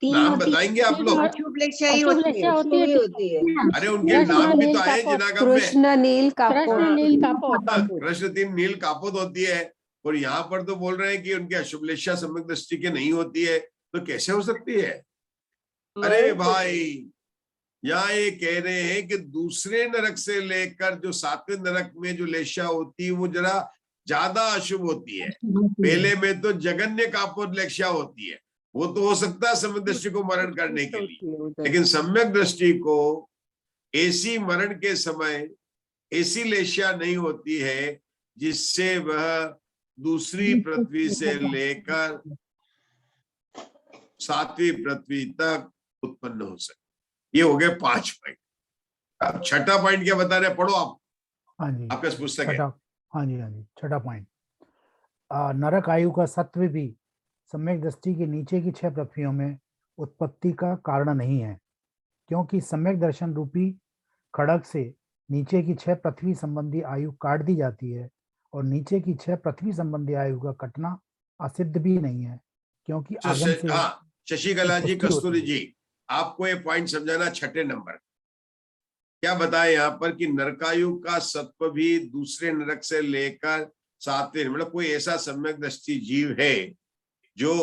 Speaker 1: नाम बताएंगे आप लोग?
Speaker 6: अशुभ लेश्या ही होती है।
Speaker 1: अरे उनके नाम भी तो आए जिनागम में।
Speaker 2: कृष्ण नील कापोत,
Speaker 1: कृष्ण 3 नील कापोत होती है, और यहाँ पर तो बोल रहे हैं कि उनकी अशुभ लेश्या सम्यक दृष्टि के नहीं होती है, तो कैसे हो सकती है? अरे भाई, यहाँ ये कह रहे हैं कि दूसरे नरक से लेकर जो 7वें नरक में जो लेश्या होती है वो जरा ज्यादा अशुभ होती है। पहले में तो जगन्य कापोत लेश्या होती है, वो तो हो सकता है सम्यक दृष्टि को मरण करने के लिए, लेकिन सम्यक दृष्टि को ऐसी मरण के समय ऐसी लेश्या नहीं होती है जिससे वह दूसरी पृथ्वी से लेकर 7वीं पृथ्वी तक उत्पन्न हो सके। ये हो गए 5 पॉइंट। अब 6ठा पॉइंट क्या बता रहे, पढ़ो आप।
Speaker 4: हाँ जी,
Speaker 1: आपका पुस्तक है।
Speaker 4: हाँ जी 6ठा पॉइंट, नरक आयु का सत्व भी सम्यक दृष्टि के नीचे की 6 पृथ्वियों में उत्पत्ति का कारण नहीं है, क्योंकि सम्यक दर्शन रूपी खड़ग से नीचे की 6 पृथ्वी संबंधी आयु काट दी जाती है, और नीचे की 6 पृथ्वी संबंधी आयु का कटना असिद्ध भी नहीं है, क्योंकि आगम से
Speaker 1: शशिकला जी, कस्तूरी जी, आपको ये पॉइंट समझाना 6ठे नंबर। क्या बताए यहाँ पर कि नरकायु का सत्व भी दूसरे नरक से लेकर 7वें, मतलब कोई ऐसा सम्यक दृष्टि जीव है जो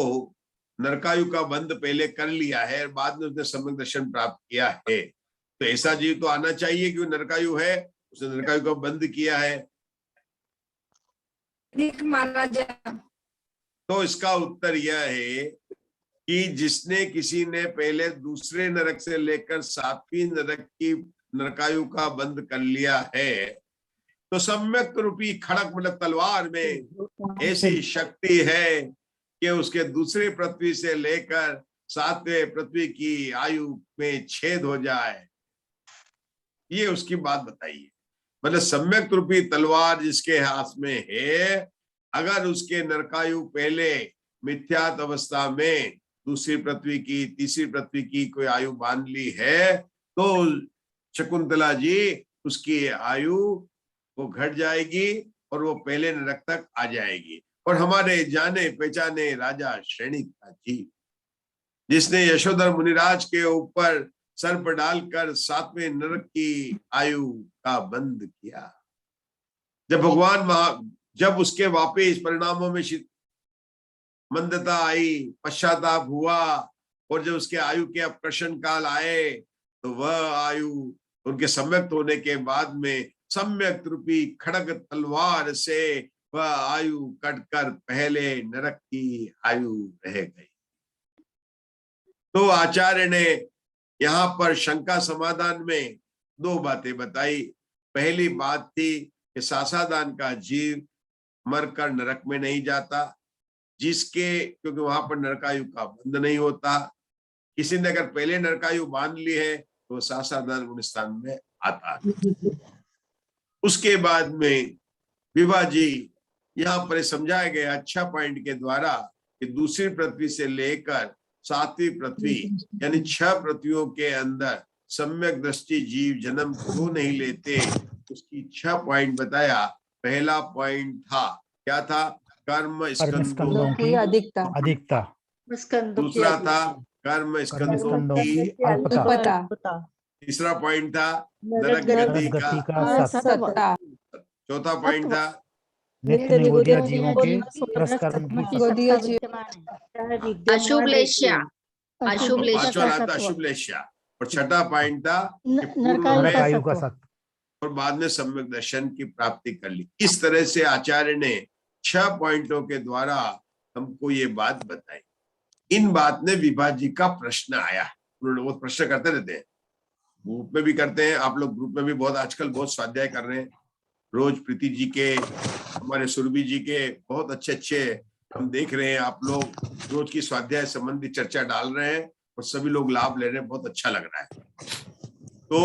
Speaker 1: नरकायु का बंध पहले कर लिया है और बाद में उसने सम्यक दर्शन प्राप्त किया है, तो ऐसा जीव तो आना चाहिए कि वो नरकायु है, उसने नरकायु का बंध किया है। तो इसका उत्तर यह है कि जिसने किसी ने पहले दूसरे नरक से लेकर 7वीं नरक की नरकायु का बंध कर लिया है, तो सम्यक रूपी खड़क मतलब तलवार में ऐसी शक्ति है कि उसके दूसरे पृथ्वी से लेकर 7वें पृथ्वी की आयु में छेद हो जाए। ये उसकी बात बताइए। मतलब सम्यक रूपी तलवार जिसके हाथ में है, अगर उसके नरकायु पहले मिथ्यात अवस्था में दूसरी पृथ्वी की, तीसरी पृथ्वी की कोई आयु बांध ली है, तो शकुंतला जी उसकी आयु वो घट जाएगी और वो पहले नरक तक आ जाएगी। और हमारे जाने पहचाने राजा श्रेणिका जी, जिसने यशोधर मुनिराज के ऊपर सर्प डालकर 7वें नरक की आयु का बंद किया, जब उसके वापिस परिणामों में मंदता आई, पश्चाताप हुआ, और जब उसके आयु के अपकर्षण काल आए, तो वह आयु उनके सम्यक होने के बाद में सम्यक रूपी खड़ग तलवार से वह आयु कटकर पहले नरक की आयु रह गई। तो आचार्य ने यहाँ पर शंका समाधान में 2 बातें बताई। पहली बात थी कि सासादान का जीव मरकर नरक में नहीं जाता, क्योंकि वहां पर नरकायु का बंध नहीं होता। किसी ने अगर पहले नरकायु बांध ली है तो सासादान गुण स्थान में आता है। उसके बाद में विभा जी यहाँ पर समझाया गया अच्छा पॉइंट के द्वारा कि दूसरी पृथ्वी से लेकर 7वीं पृथ्वी यानी 6 पृथ्वियों के अंदर सम्यक दृष्टि जीव जन्म क्यों नहीं लेते, उसकी 6 पॉइंट बताया। पहला पॉइंट था, क्या था? कर्म स्कंदों
Speaker 4: की अधिकता।
Speaker 1: दूसरा था कर्म स्कंदों की
Speaker 2: अल्पता।
Speaker 1: तीसरा पॉइंट था नरक गति का
Speaker 2: सत्ता।
Speaker 1: चौथा पॉइंट था
Speaker 4: नित्य निगोदिया जीवों के परस्कर्म की
Speaker 3: अशुभलेश्या।
Speaker 1: पांचवा था अशुभलेश्या, और छठा पॉइंट था कि पूर्व में
Speaker 4: नरकायु का सत्य
Speaker 1: और बाद में सम्यक दर्शन की प्राप्ति कर ली। इस तरह से आचार्य ने 6 पॉइंटों के द्वारा हमको ये बात बताई। इन बात ने विभा जी का प्रश्न आया, उन्होंने वो प्रश्न करते रहते हैं, ग्रुप में भी करते हैं, आप लोग ग्रुप में भी बहुत आजकल बहुत स्वाध्याय कर रहे हैं। रोज प्रीति जी के, हमारे सुरभि जी के बहुत अच्छे हम देख रहे हैं, आप लोग रोज की स्वाध्याय संबंधी चर्चा डाल रहे हैं और सभी लोग लाभ ले रहे हैं, बहुत अच्छा लग रहा है। तो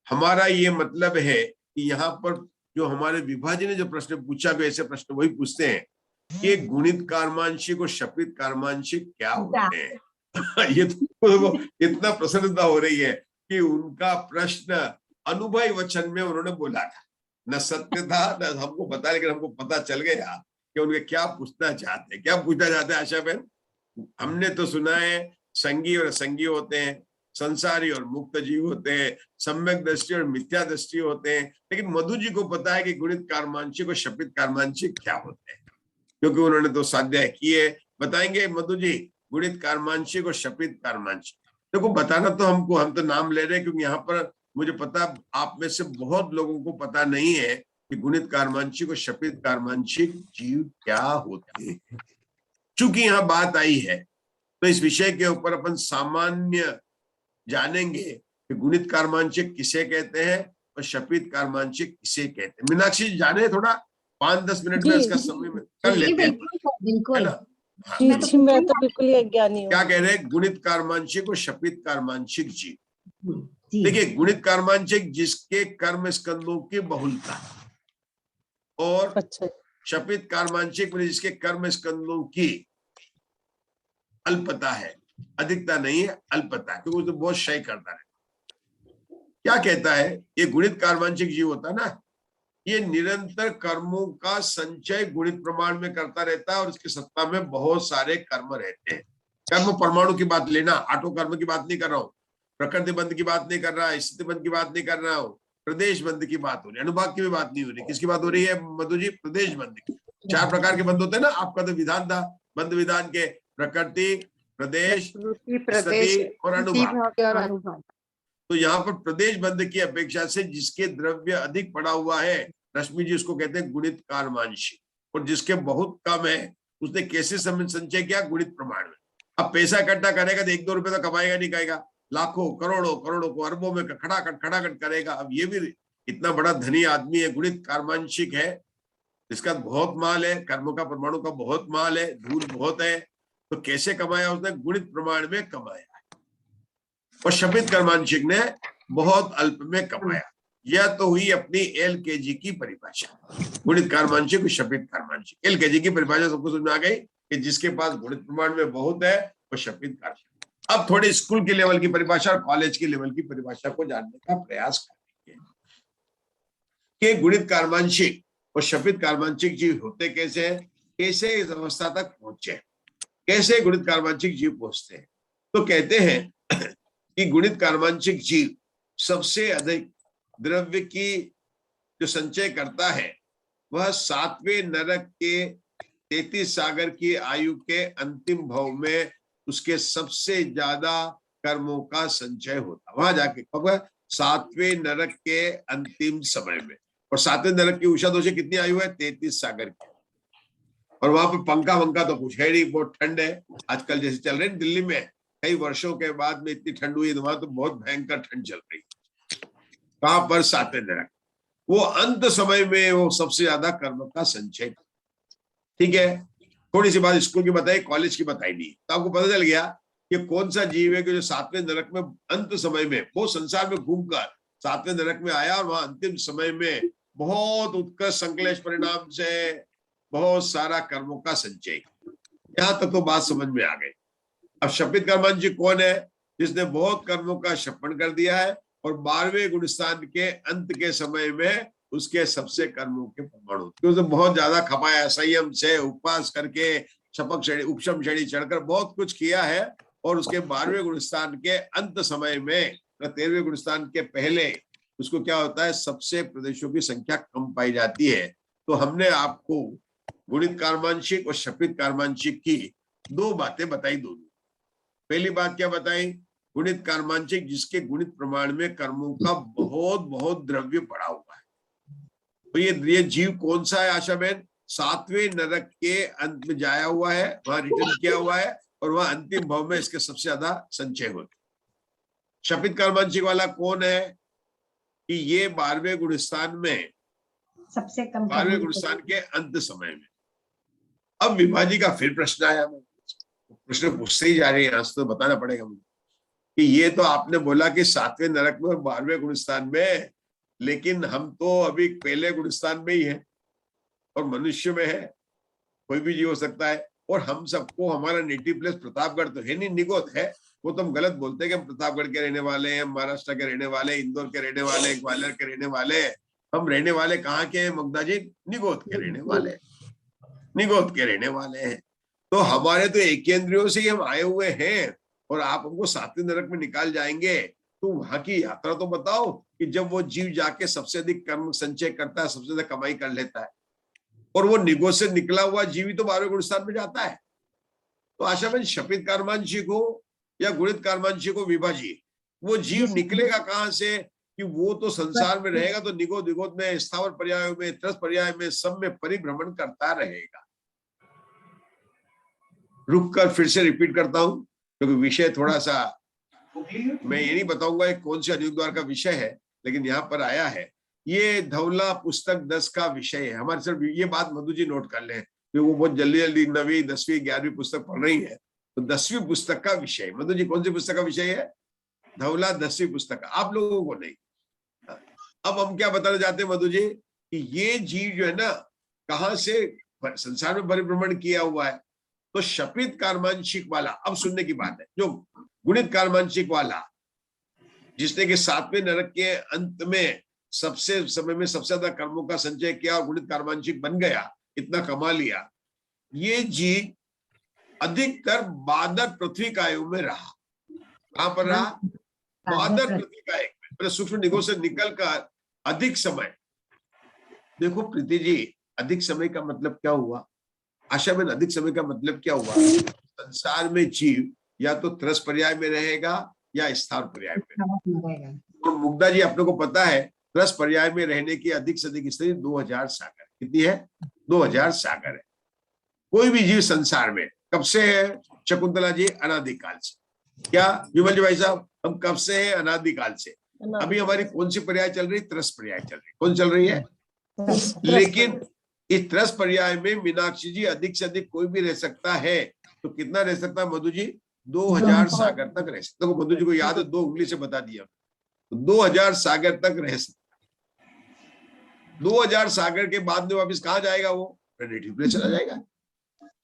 Speaker 1: हमारा ये मतलब है कि यहाँ पर जो हमारे विभा जी ने जो प्रश्न पूछा, भी ऐसे प्रश्न वही पूछते हैं कि गुणित कार्मांशिक और शपित कार्मांशिक क्या होते हैं। ये तो इतना प्रसन्नता हो रही है कि उनका प्रश्न अनुभवी वचन में उन्होंने बोला था, न सत्य था न हमको पता, लेकिन हमको पता चल गया कि उनके क्या पूछना चाहते हैं। क्या पूछना चाहते हैं आशा बहन? हमने तो सुना है संगी और असंगी होते हैं, संसारी और मुक्त जीव होते हैं, सम्यक दृष्टि और मिथ्या दृष्टि होते हैं, लेकिन मधु जी को पता है कि गुणित कार्मांशिक और शपित कार्मांशिक क्या होते हैं, क्योंकि उन्होंने तो स्वाध्याय किए। बताएंगे मधु जी गुणित कार्मांशिक और शपित कार्मांशिक? देखो बताना तो हमको, हम तो नाम ले रहे हैं, क्योंकि यहाँ पर मुझे पता आप में से बहुत लोगों को पता नहीं है कि गुणित कार्मांशिक और शपित कार्मांशिक जीव क्या होते हैं। चूंकि यहाँ बात आई है तो इस विषय के ऊपर अपन सामान्य जानेंगे कि गुणित कार्मांशिक किसे कहते हैं और शपित कार्मांशिक किसे कहते हैं। मीनाक्षी जाने थोड़ा 5-10 मिनट में इसका समय में कर लेते हैं, है ना?
Speaker 6: मैं तो बिल्कुल अज्ञानी हूँ।
Speaker 1: क्या कह रहे हैं? गुणित कार्मांशिक और शपित कार्मांशिक जीव। देखिए, गुणित कार्मांशिक जिसके कर्म स्कंदों की बहुलता, और शपित कार्मांशिक में जिसके कर्म स्कंदों की अल्पता है, अधिकता नहीं है, अल्पता है, क्योंकि तो बहुत क्षय करता है। क्या कहता है? ये गुणित कार्मांशिक जीव होता है ना, ये निरंतर कर्मों का संचय गुणित प्रमाण में करता रहता है और इसकी सत्ता में बहुत सारे कर्म रहते हैं। कर्म परमाणु की बात लेना, आटो कर्म की बात नहीं कर रहा हूं, प्रकृति बंध की बात नहीं कर रहा, स्थिति बंध की बात नहीं कर रहा हूँ, प्रदेश बंध की बात हो रही है, अनुभाग की भी बात नहीं हो रही। किसकी बात हो रही है मधु जी? प्रदेश बंध की। 4 प्रकार के बंध होते हैं ना, आपका तो विधान था बंध विधान के, प्रकृति, प्रदेश, स्थिति और अनुभाग। तो यहाँ पर प्रदेश बंध की अपेक्षा से जिसके द्रव्य अधिक पड़ा हुआ है, रश्मि जी उसको कहते हैं गुणित कार्मांशिक, और जिसके बहुत कम है उसने कैसे संचय किया? गुणित प्रमाण में। अब पैसा इकट्ठा करेगा तो 1-2 रुपए तो कमाएगा नहीं, कहेगा लाखों करोड़ों को अरबों में खड़ाखट करेगा। अब ये भी इतना बड़ा धनी आदमी है, गुणित कार्मांशिक है, इसका बहुत माल है, कर्मों का परमाणु का बहुत माल है, धूल बहुत है, तो कैसे कमाया उसने? गुणित प्रमाण में कमाया। और शपित कर्मांशिक ने बहुत अल्प में कमाया। यह तो हुई अपनी LKG की परिभाषा, गुणित कार्मांशिक और शपित कार्मांशिक। LKG की परिभाषा सबको समझ में आ गई कि जिसके पास गुणित प्रमाण में बहुत है वो शपित कार्मांशिक। अब थोड़ी स्कूल के लेवल की परिभाषा और कॉलेज के लेवल की परिभाषा को जानने का प्रयास करेंगे कि गुणित कार्मांशिक और शपित कार्मांशिक जीव होते कैसे हैं, कैसे इस अवस्था तक पहुंचे, कैसे गुणित कार्मांशिक जीव पहुंचते हैं। तो कहते हैं कि गुणित कार्मांशिक जीव सबसे अधिक द्रव्य की जो संचय करता है वह 7वें नरक के 33 सागर की आयु के अंतिम भाव में उसके सबसे ज्यादा कर्मों का संचय होता। वहां जाके कब? 7वें नरक के अंतिम समय में। और 7वें नरक की उषा दोषी कितनी आयु है? 33 सागर की। और वहां पे पंखा वंखा तो कुछ है नहीं, बहुत ठंड है। आजकल जैसे चल रही है दिल्ली में, कई वर्षों के बाद में इतनी ठंड हुई, वहां तो बहुत भयंकर ठंड चल रही है। कहां पर? 7वें नरक। वो अंत समय में वो सबसे ज्यादा कर्म का संचय। ठीक है, थोड़ी सी बात स्कूल की बताई, कॉलेज की बताई नहीं। तो आपको पता चल गया कि कौन सा जीव है कि जो 7वें नरक में अंत समय में, वो संसार में घूमकर 7वें नरक में आया और वहां अंतिम समय में बहुत उत्कृष्ट संकलेश परिणाम से बहुत सारा कर्मों का संचय। यहां तक तो बात समझ में आ गई। अब शपित कर्मांशिक कौन है? जिसने बहुत कर्मों का शपन कर दिया है और 12वें गुणस्थान के अंत के समय में उसके सबसे कर्मों के प्रमाण होते। उसने बहुत ज्यादा खपाया, संयम से उपवास करके, शपक श्रेणी, उपशम श्रेणी चढ़कर बहुत कुछ किया है और उसके 12वें गुणस्थान के अंत समय में, 13वें गुणस्थान के पहले उसको क्या होता है? सबसे प्रदेशों की संख्या कम पाई जाती है। तो हमने आपको गुणित कार्मांशिक और शपित कार्मांशिक की दो बातें बताई। दोनों, पहली बात क्या बताई? गुणित कार्मांशिक जिसके गुणित प्रमाण में कर्मों का बहुत बहुत द्रव्य पड़ा हुआ है। तो ये जीव कौन सा है आशा बहन? 7वें नरक के अंत में जाया हुआ है, वहां रिटर्न किया हुआ है और वहां अंतिम भाव में इसके सबसे ज्यादा संचय होते। शपित कर्मांशिक वाला कौन है? कि ये 12वें गुणस्थान में,
Speaker 7: सबसे कम
Speaker 1: 12वें गुणस्थान के अंत समय में। अब विभाजी का फिर प्रश्न आया, प्रश्न पूछते ही जा रहे हैं, आज तो बताना पड़ेगा मुझे कि ये तो आपने बोला कि 7वें नरक में और 12वें गुणस्थान में, लेकिन हम तो अभी पहले गुणस्थान में ही है और मनुष्य में है, कोई भी जीव हो सकता है। और हम सबको, हमारा नेटिव प्लेस प्रतापगढ़ तो है नहीं, निगोद है। वो तो हम गलत बोलते हैं कि हम प्रतापगढ़ के रहने वाले हैं, महाराष्ट्र के रहने वाले, इंदौर के रहने वाले, ग्वालियर के रहने वाले। हम रहने वाले कहाँ के हैं मुग्धा जी? निगोद के रहने वाले, निगोद के रहने वाले हैं। तो हमारे तो एक केंद्रियों से ही हम आए हुए हैं और आप हमको 7वें नरक में निकाल जाएंगे। तो वहां की यात्रा तो बताओ कि जब वो जीव जाके सबसे अधिक कर्म संचय करता है, सबसे ज्यादा कमाई कर लेता है, और वो निगोद से निकला हुआ जीव तो 12वें गुणस्थान में जाता है। तो आशा में शपित कर्मांशिक हो या गुणित कर्मांशिक हो, विभाजी, वो जीव निकलेगा कहां से? कि वो तो संसार में रहेगा तो निगोद विगोद में, स्थावर पर्याय में, त्रस पर्याय में, सब में परिभ्रमण करता रहेगा। रुक कर फिर से रिपीट करता हूं क्योंकि विषय थोड़ा सा, मैं ये नहीं बताऊंगा कौन से अनुयुक्त द्वार का विषय है, लेकिन यहाँ पर आया है। ये धौला पुस्तक 10 का विषय है हमारे। सिर्फ ये बात मधु जी नोट कर लें, वो बहुत जल्दी जल्दी 9वीं 10वीं 11वीं पुस्तक पढ़ रही है। तो 10वीं पुस्तक का विषय, मधु जी कौन सी पुस्तक का विषय है? धौला 10वीं पुस्तक, आप लोगों को नहीं। अब हम क्या बताना चाहते हैं मधु जी? कि ये जीव जो है ना, कहां से संसार में परिभ्रमण किया हुआ है। तो शपित कार्मांशिक वाला, अब सुनने की बात है, जो गुणित कार्मांशिक वाला जिसने कि 7वें नरक के अंत में सबसे समय में सबसे ज्यादा कर्मों का संचय किया और गुणित कार्मांशिक बन गया, इतना कमा लिया, ये जीव अधिकतर बादर पृथ्वी कायु में रहा। कहां पर रहा? बादर पृथ्वी का एक में, सूक्ष्म निगोद से निकलकर अधिक समय। देखो प्रीति जी, अधिक समय का मतलब क्या हुआ? आशा में अधिक समय का मतलब क्या हुआ? संसार में जीव या तो त्रस पर्याय में रहेगा या स्थावर पर्याय में। तो मुग्धा जी, अपने को पता है त्रस पर्याय में रहने की अधिक से अधिक स्थिति 2000 सागर। कितनी है? 2000 सागर है। कोई भी जीव संसार में कब से है शकुंतला जी? अनादिकाल से। क्या विमल जी भाई साहब, हम कब से है? अनादिकाल से। अभी हमारी कौन सी पर्याय चल रही? त्रस पर्याय चल रही। कौन चल रही है? लेकिन इस त्रस पर्याय में मीनाक्षी जी अधिक से अधिक कोई भी रह सकता है। तो कितना रह सकता है मधु जी? 2000 सागर तक रह सकता है। मधु जी को याद है, 2 उंगली से बता दिया, तो 2000 सागर तक रह सकता है। 2000 सागर के बाद में वापस कहाँ जाएगा? वो रिलेटिव प्लेस चला जाएगा,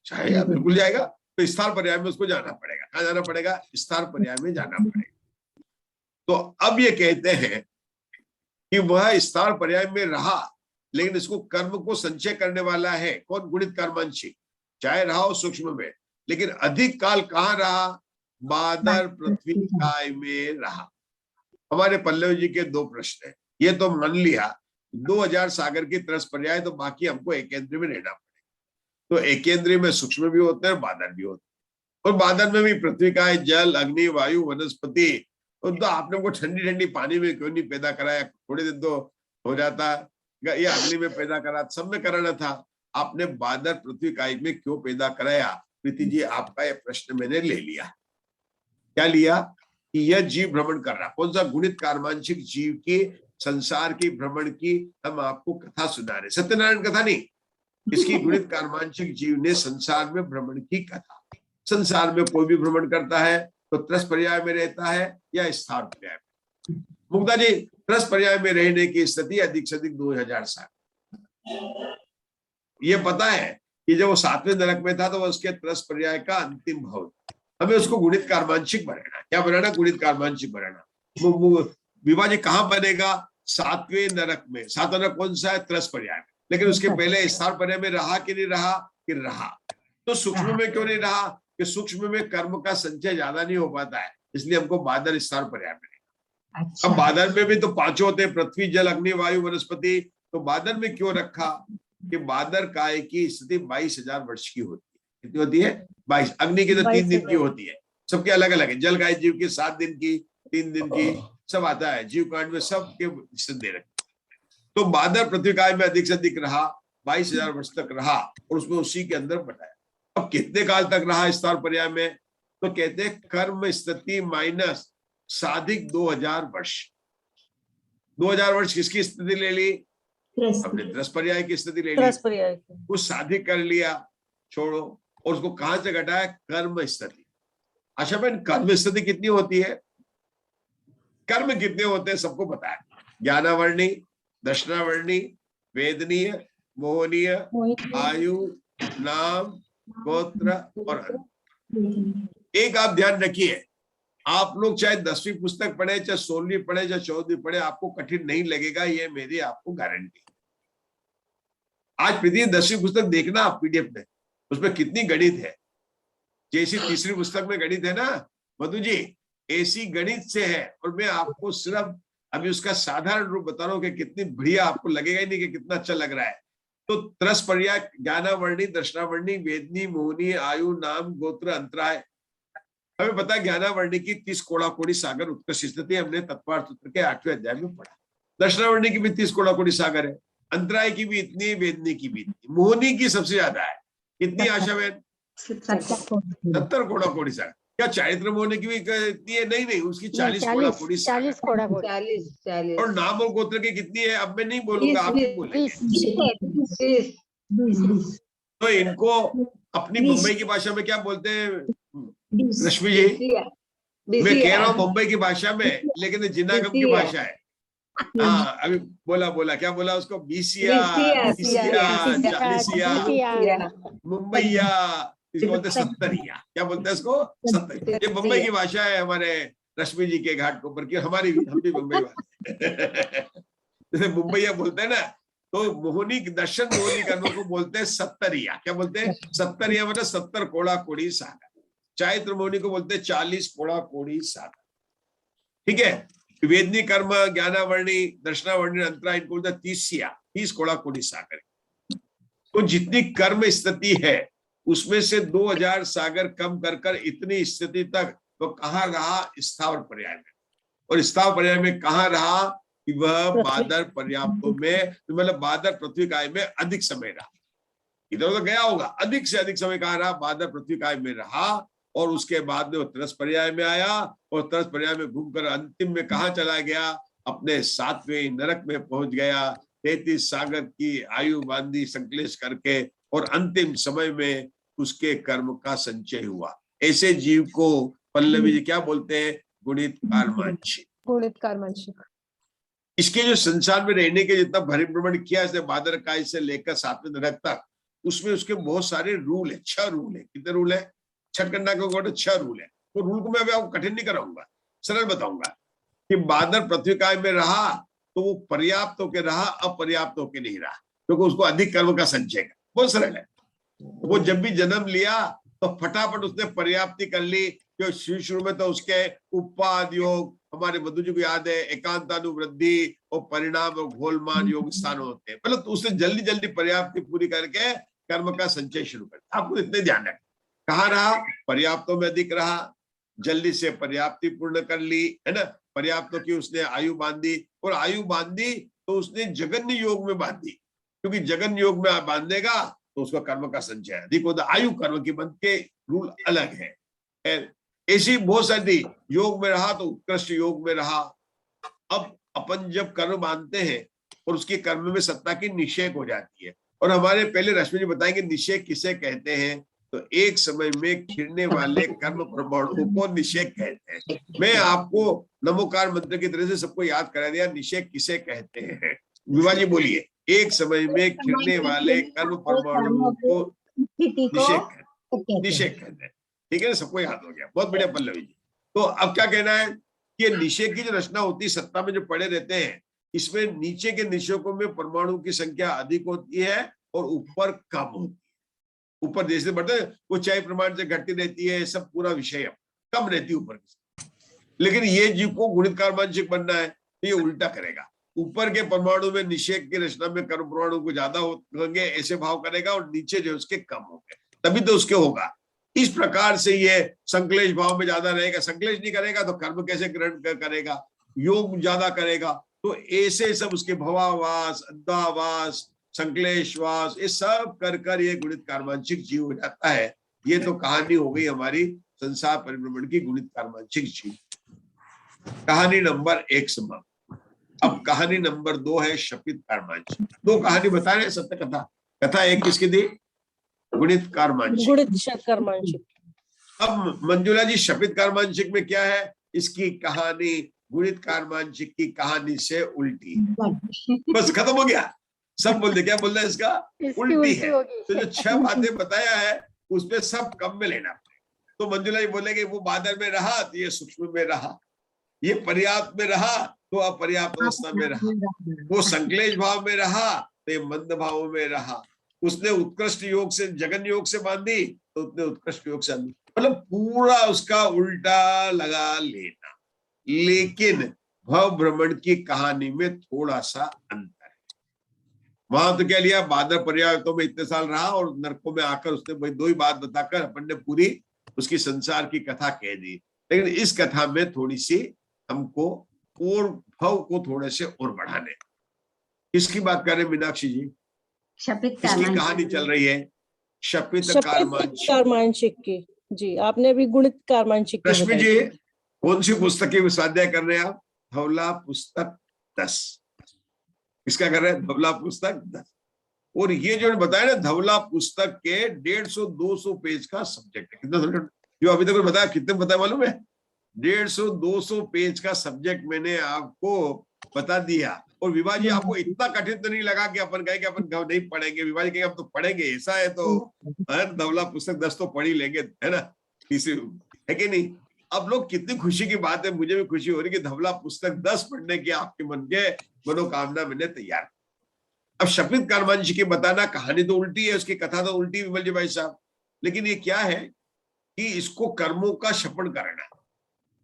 Speaker 1: जाएगा, बिल्कुल जाएगा। तो स्थान पर्याय में उसको जाना पड़ेगा। कहाँ जाना पड़ेगा? स्थान पर्याय में जाना पड़ेगा। तो अब ये कहते हैं कि वह स्थान पर्याय में रहा, लेकिन इसको कर्म को संचय करने वाला है कौन? गुणित कर्मांशी, चाहे रहा हो सूक्ष्म में, लेकिन अधिक काल कहाँ रहा? बादर पृथ्वी काय में रहा। हमारे पल्लवी जी के 2 प्रश्न है। ये तो मान लिया 2000 सागर की तरस पर्याय, तो बाकी हमको एकेंद्रीय में रहना पड़ेगा। तो एकेंद्रीय में सूक्ष्म भी होते हैं, बादर भी होते हैं, और बादर में भी पृथ्वी काय, जल, अग्नि, वायु, वनस्पति। तो आपने वो ठंडी ठंडी पानी में क्यों नहीं पैदा कराया? थोड़े दिन तो हो जाता, ये अग्नि में पैदा करा, सब में कराना था। आपने बादर पृथ्वी काय में क्यों पैदा कराया? प्रीति जी, आपका ये प्रश्न मैंने ले लिया। क्या लिया? कि यह जीव भ्रमण कर रहा। कौन सा? गुणित कार्मांशिक जीव की संसार की भ्रमण की हम आपको कथा सुना रहे, सत्यनारायण कथा नहीं, इसकी गुणित कार्मांशिक जीव ने संसार में भ्रमण की कथा। संसार में कोई भी भ्रमण करता है तो त्रस पर्याय में रहता है या स्थान पर्याय में। मुक्ता जी, त्रस पर्याय में रहने की स्थिति अधिक से अधिक 2000 साल। ये पता है कि जब वो 7वें नरक में था तो उसके त्रस पर्याय का अंतिम भाव, हमें उसको गुणित कार्मांशिक बनाना। क्या बनाना? गुणित कार्मांशिक बनाना। विभाजी कहाँ बनेगा? 7वें नरक में। 7वां नरक कौन सा है? त्रस पर्याय में। लेकिन उसके पहले स्थान पर्याय में रहा कि नहीं रहा? कि रहा। तो सूक्ष्म में क्यों नहीं रहा? कि सूक्ष्म में कर्म का संचय ज्यादा नहीं हो पाता है, इसलिए हमको बादर स्थान पर्याय में। अच्छा। अब बादर में भी तो 5 होते हैं, पृथ्वी, जल, अग्नि, वायु, वनस्पति। तो बादर में क्यों रखा? कि बादर काय की स्थिति 22,000 वर्ष की होती है। कितनी होती है? 22। अग्नि की तो 3 दिन की होती है, सबके अलग अलग है। जल काय जीव की 7 दिन की, 3 दिन की, सब आता है जीव कांड में, सबके दे रखे। तो बादर पृथ्वी काय में अधिक से अधिक रहा, 22,000 वर्ष तक रहा, और उसमें उसी के अंदर बताया। अब कितने काल तक रहा स्थान पर्याय में? तो कहते हैं कर्म स्थिति माइनस साधिक 2000 वर्ष। 2000 वर्ष किसकी स्थिति ले ली? हमने त्रस पर्याय की स्थिति ले ली, कुछ साधिक कर लिया, छोड़ो, और उसको कहां से घटाया? कर्म स्थिति। आशा बहन, कर्म स्थिति कितनी होती है? कर्म कितने होते हैं सबको पता है। ज्ञानावर्णी, दर्शनावर्णी, वेदनीय, मोहनीय, आयु, नाम, गोत्र और अंत। एक आप ध्यान रखिए, आप लोग चाहे 10वीं पुस्तक पढ़े, चाहे 16वीं पढ़े, चाहे 14वीं पढ़े, आपको कठिन नहीं लगेगा, ये मेरी आपको गारंटी। आज प्रीति 10वीं पुस्तक देखना आप पीडीएफ में, उसमें कितनी गणित है। जैसी तीसरी पुस्तक में गणित है ना मधु जी, ऐसी गणित से है। और मैं आपको सिर्फ अभी उसका साधारण रूप बता रहा हूँ कि कितनी बढ़िया, आपको लगेगा ही नहीं कि कितना अच्छा लग रहा है। तो त्रस पर्याय, ज्ञानावर्णी, दर्शनावर्णी, वेदनी, मोहनी, आयु, नाम, गोत्र, अंतराय। हमें पता है ज्ञानावर्णी की 30 कोड़ा कोड़ी सागर उत्कृष्ट स्थिति हमने तत्वार्थ सूत्र के 8वें अध्याय में पढ़ा। दर्शनावर्णी की भी 30 कोड़ा कोड़ी सागर है, अंतराय की भी इतनी, वेदनी की भी इतनी, मोहनी की सबसे ज्यादा है। कितनी आशा बहन? 70 कोड़ा कोड़ी सागर। क्या चारित्र मोहनी की भी इतनी है? नहीं, उसकी 40 कोड़ा कोड़ी सागर। 40 और नाम और गोत्र की कितनी है? अब मैं नहीं बोलूंगा, आप ही बोलेंगे। तो इनको अपनी मुंबई की भाषा में क्या बोलते हैं रश्मि जी? मैं कह रहा हूँ मुंबई की भाषा में, लेकिन जिन्नागम की भाषा है। हाँ, अभी बोला क्या बोला उसको? बीसिया, चालीसिया, मुंबईया, इसको बोलते 70। क्या बोलते हैं इसको? 70। ये मुंबई की भाषा है हमारे रश्मि जी के घाट के ऊपर की। हम भी मुंबई वाले जैसे मुंबईया बोलते हैं ना, तो मोहनी दर्शन मोहनी कर्मों को बोलते हैं 70। क्या बोलते हैं? 70 मतलब 70 कोड़ा कोड़ी सागर। चारित्र मोहनी को बोलते हैं 40 कोड़ा कोड़ी सागर। ठीक है। वेदनी कर्म, ज्ञानावर्णी, दर्शनावर्णी, अंतराय, इनको बोलते हैं 30 कोड़ा कोड़ी सागर। तो जितनी कर्म स्थिति है उसमें से 2000 सागर कम कर इतनी स्थिति तक तो कहाँ रहा? स्थावर पर्याय में। और स्थावर पर्याय में कहाँ रहा? कि वह बादर पर्याप्तों में, मतलब बादर पृथ्वी काय में अधिक समय रहा। इधर उधर गया होगा, अधिक से अधिक समय कहाँ रहा? बादर पृथ्वी काय में रहा। और उसके बाद में वो त्रस पर्याय में आया, और त्रस पर्याय में घूमकर अंतिम में कहाँ चला गया? अपने 7वें नरक में पहुंच गया। 33 सागर की आयु बांधी संकलेश करके, और अंतिम समय में उसके कर्म का संचय हुआ। ऐसे जीव को पल्लवी जी क्या बोलते हैं? गुणित कर्मांशिक।
Speaker 2: गुणित कर्मांशिक।
Speaker 1: इसके जो संसार में रहने के जितना परिभ्रमण किया इसने बादर काय से लेकर सातवें नरक तक, उसमें उसके बहुत सारे रूल है, 6 रूल है। कितने रूल है? छठ करना के अकॉर्डिंग 6 रूल है। वो रूल को मैं अभी आपको कठिन नहीं कराऊंगा, सरल बताऊंगा कि बादर पृथ्वी काय में रहा तो वो पर्याप्त होके रहा, अपर्याप्त होके नहीं रहा, क्योंकि उसको अधिक कर्म का संचय है। बहुत सरल है। वो जब भी जन्म लिया तो फटाफट उसने पर्याप्ति कर ली, जो शुरू में तो उसके उपाद योग, हमारे बधु जी को याद है, एकांतानुवृद्धि और परिणाम और घोलमान योग स्थान होते हैं। मतलब तो उसने जल्दी जल्दी पर्याप्ति पूरी करके कर्म का संचय शुरू कर। आपको इतने ध्यान रखें, कहाँ रहा? पर्याप्तों में अधिक रहा, जल्दी से पर्याप्ति पूर्ण कर ली, है ना। पर्याप्तों की उसने आयु बांधी, और आयु बांधी तो उसने जगन्य योग में बांधी, क्योंकि जगन्य योग में आप बांधेगा तो उसका कर्म का संचय अधिक होता। आयु कर्म की बंध के रूल अलग है। ऐसी बहुत सारी योग में रहा तो उत्कृष्ट योग में रहा। अब अपन जब कर्म बांधते हैं और उसके कर्म में सत्ता की निषेक हो जाती है, और हमारे पहले रश्मि जी बताएंगे निषेक किसे कहते हैं। तो एक समय में खिलने वाले कर्म प्रमाणों को निषेक कहते हैं। मैं आपको नमोकार मंत्र की तरह से सबको याद करा दिया, निषेक किसे कहते हैं। विभा जी बोलिए। एक समय में खिलने वाले कर्म परमाणुओं को निषेक कहते हैं। ठीक है ना, सबको याद हो गया, बहुत बढ़िया पल्लवी जी। तो अब क्या कहना है कि निषेक की जो रचना होती है, सत्ता में जो पड़े रहते हैं, इसमें नीचे के निषेकों में परमाणु की संख्या अधिक होती है और ऊपर कम होती है। ऊपर जैसे बढ़ते वो चाय प्रमाण से घटती रहती है, सब पूरा विषय कम रहती है ऊपर की। लेकिन ये जीव को गुणित कार्मांशिक बनना है तो ये उल्टा करेगा। ऊपर के परमाणु में निषेक की रचना में कर्म परमाणु को ज्यादा होंगे, ऐसे भाव करेगा, और नीचे जो उसके कम होंगे, तभी तो उसके होगा। इस प्रकार से ये संक्लेश भाव में ज्यादा रहेगा। संक्लेश नहीं करेगा तो कर्म कैसे ग्रहण करेगा? योग ज्यादा करेगा तो ऐसे सब उसके भवावास, अद्वावास, संक्लेशवास, ये सब कर कर ये गुणित कार्मांशिक जीव हो जाता है। ये तो कहानी हो गई हमारी संसार परिभ्रमण की गुणित कार्मांशिक जीव। कहानी नंबर 1 समाप्त। अब कहानी नंबर 2 है शपित कार्मांशिक। 2 कहानी बता रहे सत्य कथा। कथा 1 किसकी थी? गुणित कार्मांशिक।
Speaker 6: गुणित कार्मांशिक।
Speaker 1: अब मंजुला जी शपित कार्मांशिक में क्या है? इसकी कहानी गुणित कार्मांशिक की कहानी से उल्टी। बस खत्म हो गया, सब बोल दे। क्या बोल रहे हैं? इसका उल्टी है। तो जो 6 बातें बताया है उसमें सब कम में लेना पड़ेगा। तो मंजुला जी बोलेंगे वो बादल में रहा तो ये सूक्ष्म में रहा, ये पर्याप्त में रहा तो अपर्याप्त अवस्था में रहा, वो संक्लेश भाव में रहा तो ये मंद भाव में रहा, उसने उत्कृष्ट योग से जगन योग से बांधी तो उसने उत्कृष्ट योग से बांधी। मतलब पूरा उसका उल्टा लगा लेना। लेकिन भव भ्रमण की कहानी में थोड़ा सा अंतर है। वहां तो क्या लिया, बादर पर्याप्तों में इतने साल रहा और नरकों में आकर उसने वही 2 ही बात बताकर अपन ने पूरी उसकी संसार की कथा कह दी। लेकिन इस कथा में थोड़ी सी हमको और भव को थोड़े से और बढ़ाने। किसकी बात कर रहे हैं मीनाक्षी जी? किसकी कहानी चल रही है? शपित
Speaker 6: कार्मांशिक की। जी, आपने अभी गुणित कार्मांशिक की
Speaker 1: रश्मि जी कौन सी पुस्तक की स्वाध्याय कर रहे हैं आप? धवला पुस्तक 10। किसका कर रहे हैं? धवला पुस्तक 10। और ये जो बताया ना, धवला पुस्तक के 150-200 पेज का सब्जेक्ट है। कितना सब्जेक्ट जो अभी तक बताया? कितने बताया मालूम है? 150-200 पेज का सब्जेक्ट मैंने आपको बता दिया। और विभा जी आपको इतना कठिन तो नहीं लगा कि अपन कहे कि अपन नहीं पढ़ेंगे? विभा जी कहेंगे हम तो पढ़ेंगे। ऐसा है तो धवला पुस्तक 10 तो पढ़ ही लेंगे, है ना, इसी है कि नहीं? अब लोग कितनी खुशी की बात है, मुझे भी खुशी हो रही कि धवला पुस्तक 10 पढ़ने की आपके मन के मनोकामना मैंने तैयार। अब शपित कार्मांशिक की बताना, कहानी तो उल्टी है, उसकी कथा तो उल्टी विमल जी भाई साहब। लेकिन ये क्या है कि इसको कर्मों का शपन करना।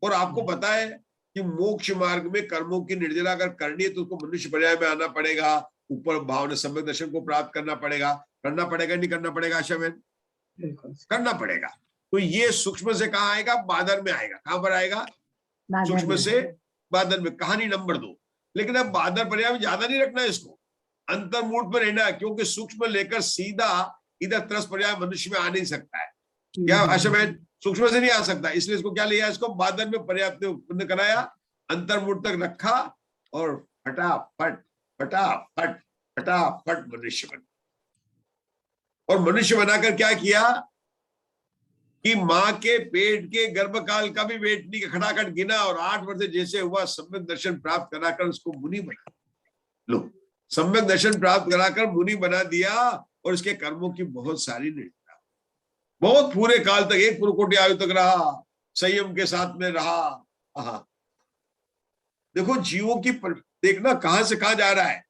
Speaker 1: और आपको पता है कि मोक्ष मार्ग में कर्मों की निर्जला अगर करनी है तो उसको मनुष्य पर्याय में आना पड़ेगा, ऊपर भावना सम्यक दर्शन को प्राप्त करना पड़ेगा। करना पड़ेगा नहीं करना पड़ेगा? आशा में करना पड़ेगा। तो ये सूक्ष्म से कहाँ आएगा? बादल में आएगा। कहां पर आएगा? सूक्ष्म से बादल में। कहानी नंबर 2। लेकिन अब बादल पर्याय में ज्यादा नहीं रखना है, इसको अंतर्मूर्त में रहना है, क्योंकि सूक्ष्म लेकर सीधा इधर त्रस पर्याय मनुष्य में आ नहीं सकता है। क्या आशा में? सूक्ष्म से नहीं आ सकता, इसलिए इसको क्या लिया? इसको बादल में पर्याप्त उत्पन्न कराया, अंतर्मूर्त तक रखा और फटाफट फटाफट फटाफट मनुष्य बना। और मनुष्य बनाकर क्या किया? कि माँ के पेट के गर्भकाल का भी वेट नहीं खटाखट गिना और 8 वर्ष जैसे हुआ सम्यक दर्शन प्राप्त कराकर उसको मुनि बना। लो, सम्यक दर्शन प्राप्त कराकर मुनि बना दिया और उसके कर्मों की बहुत सारी निर्णय, बहुत पूरे काल तक, एक पुरकोटि आयु तक रहा, संयम के साथ में रहा। देखो जीवों की देखना कहां से कहां जा रहा है।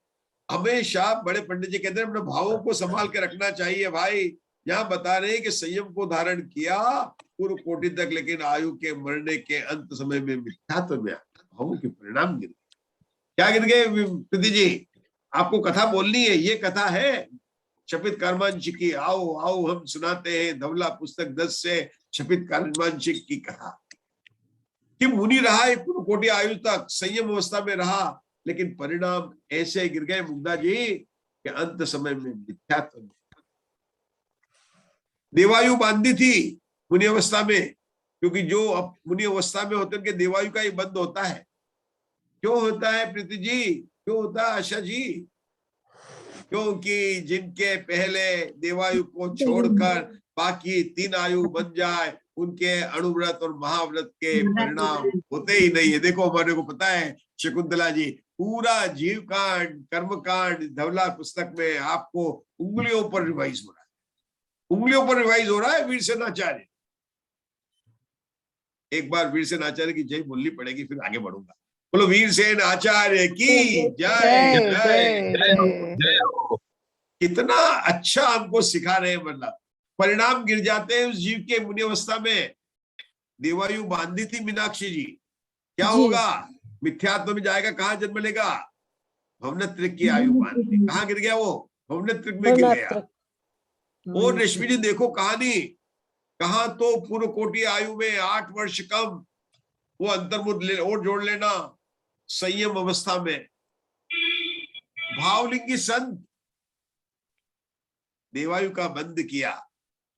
Speaker 1: हमेशा बड़े पंडित जी कहते हैं अपने भावों को संभाल के रखना चाहिए भाई। यहाँ बता रहे हैं कि संयम को धारण किया पूर्व कोटि तक, लेकिन आयु के मरने के अंत समय में मिथ्यात्व में भावों के परिणाम गिर गए। क्या गिर गए प्रीति जी? आपको कथा बोलनी है, ये कथा है शपित कर्मांशिक की। आओ आओ हम सुनाते हैं धवला पुस्तक 10 से शपित कर्मांशिक की कथा कि मुनि रहा एक पूर्व कोटि आयु तक, संयम अवस्था में रहा, लेकिन परिणाम ऐसे गिर गए मुग्धा जी कि अंत समय में मिथ्यात्व। देवायु बांधी थी मुनि अवस्था में, क्योंकि जो अब मुनि अवस्था में होते हैं उनके देवायु का ही बंद होता है। क्यों होता है प्रीति जी, क्यों होता है आशा जी? क्योंकि जिनके पहले देवायु को छोड़कर बाकी 3 आयु बन जाए, उनके अणुव्रत और महाव्रत के परिणाम होते ही नहीं है। देखो हमारे को पता है शकुंतला जी, पूरा जीव कांड कर्म कांड धवला पुस्तक में आपको उंगलियों पर रिवाइज हो रहा है, उंगलियों पर रिवाइज हो रहा है। वीरसेन आचार्य, एक बार वीरसेन आचार्य की जय बोलनी पड़ेगी, फिर आगे बढ़ूंगा। बोलो वीरसेन आचार्य की जय जय जय। कितना अच्छा हमको सिखा रहे हैं। मतलब परिणाम गिर जाते हैं उस जीव के मुनि अवस्था में। देवायु बांधी थी मीनाक्षी जी, क्या होगा? मिथ्यात्व में जाएगा, कहाँ जन्म लेगा? भवनत्रिक की आयु बांधी, कहाँ गिर गया वो? भवनत्रिक में गिर गया। और रश्मि जी देखो कहानी, कहाँ तो पूर्व कोटि आयु में 8 वर्ष कम, वो अंतर्मुद्ध और जोड़ लेना, संयम अवस्था में भावलिंगी संत देवायु का बंद किया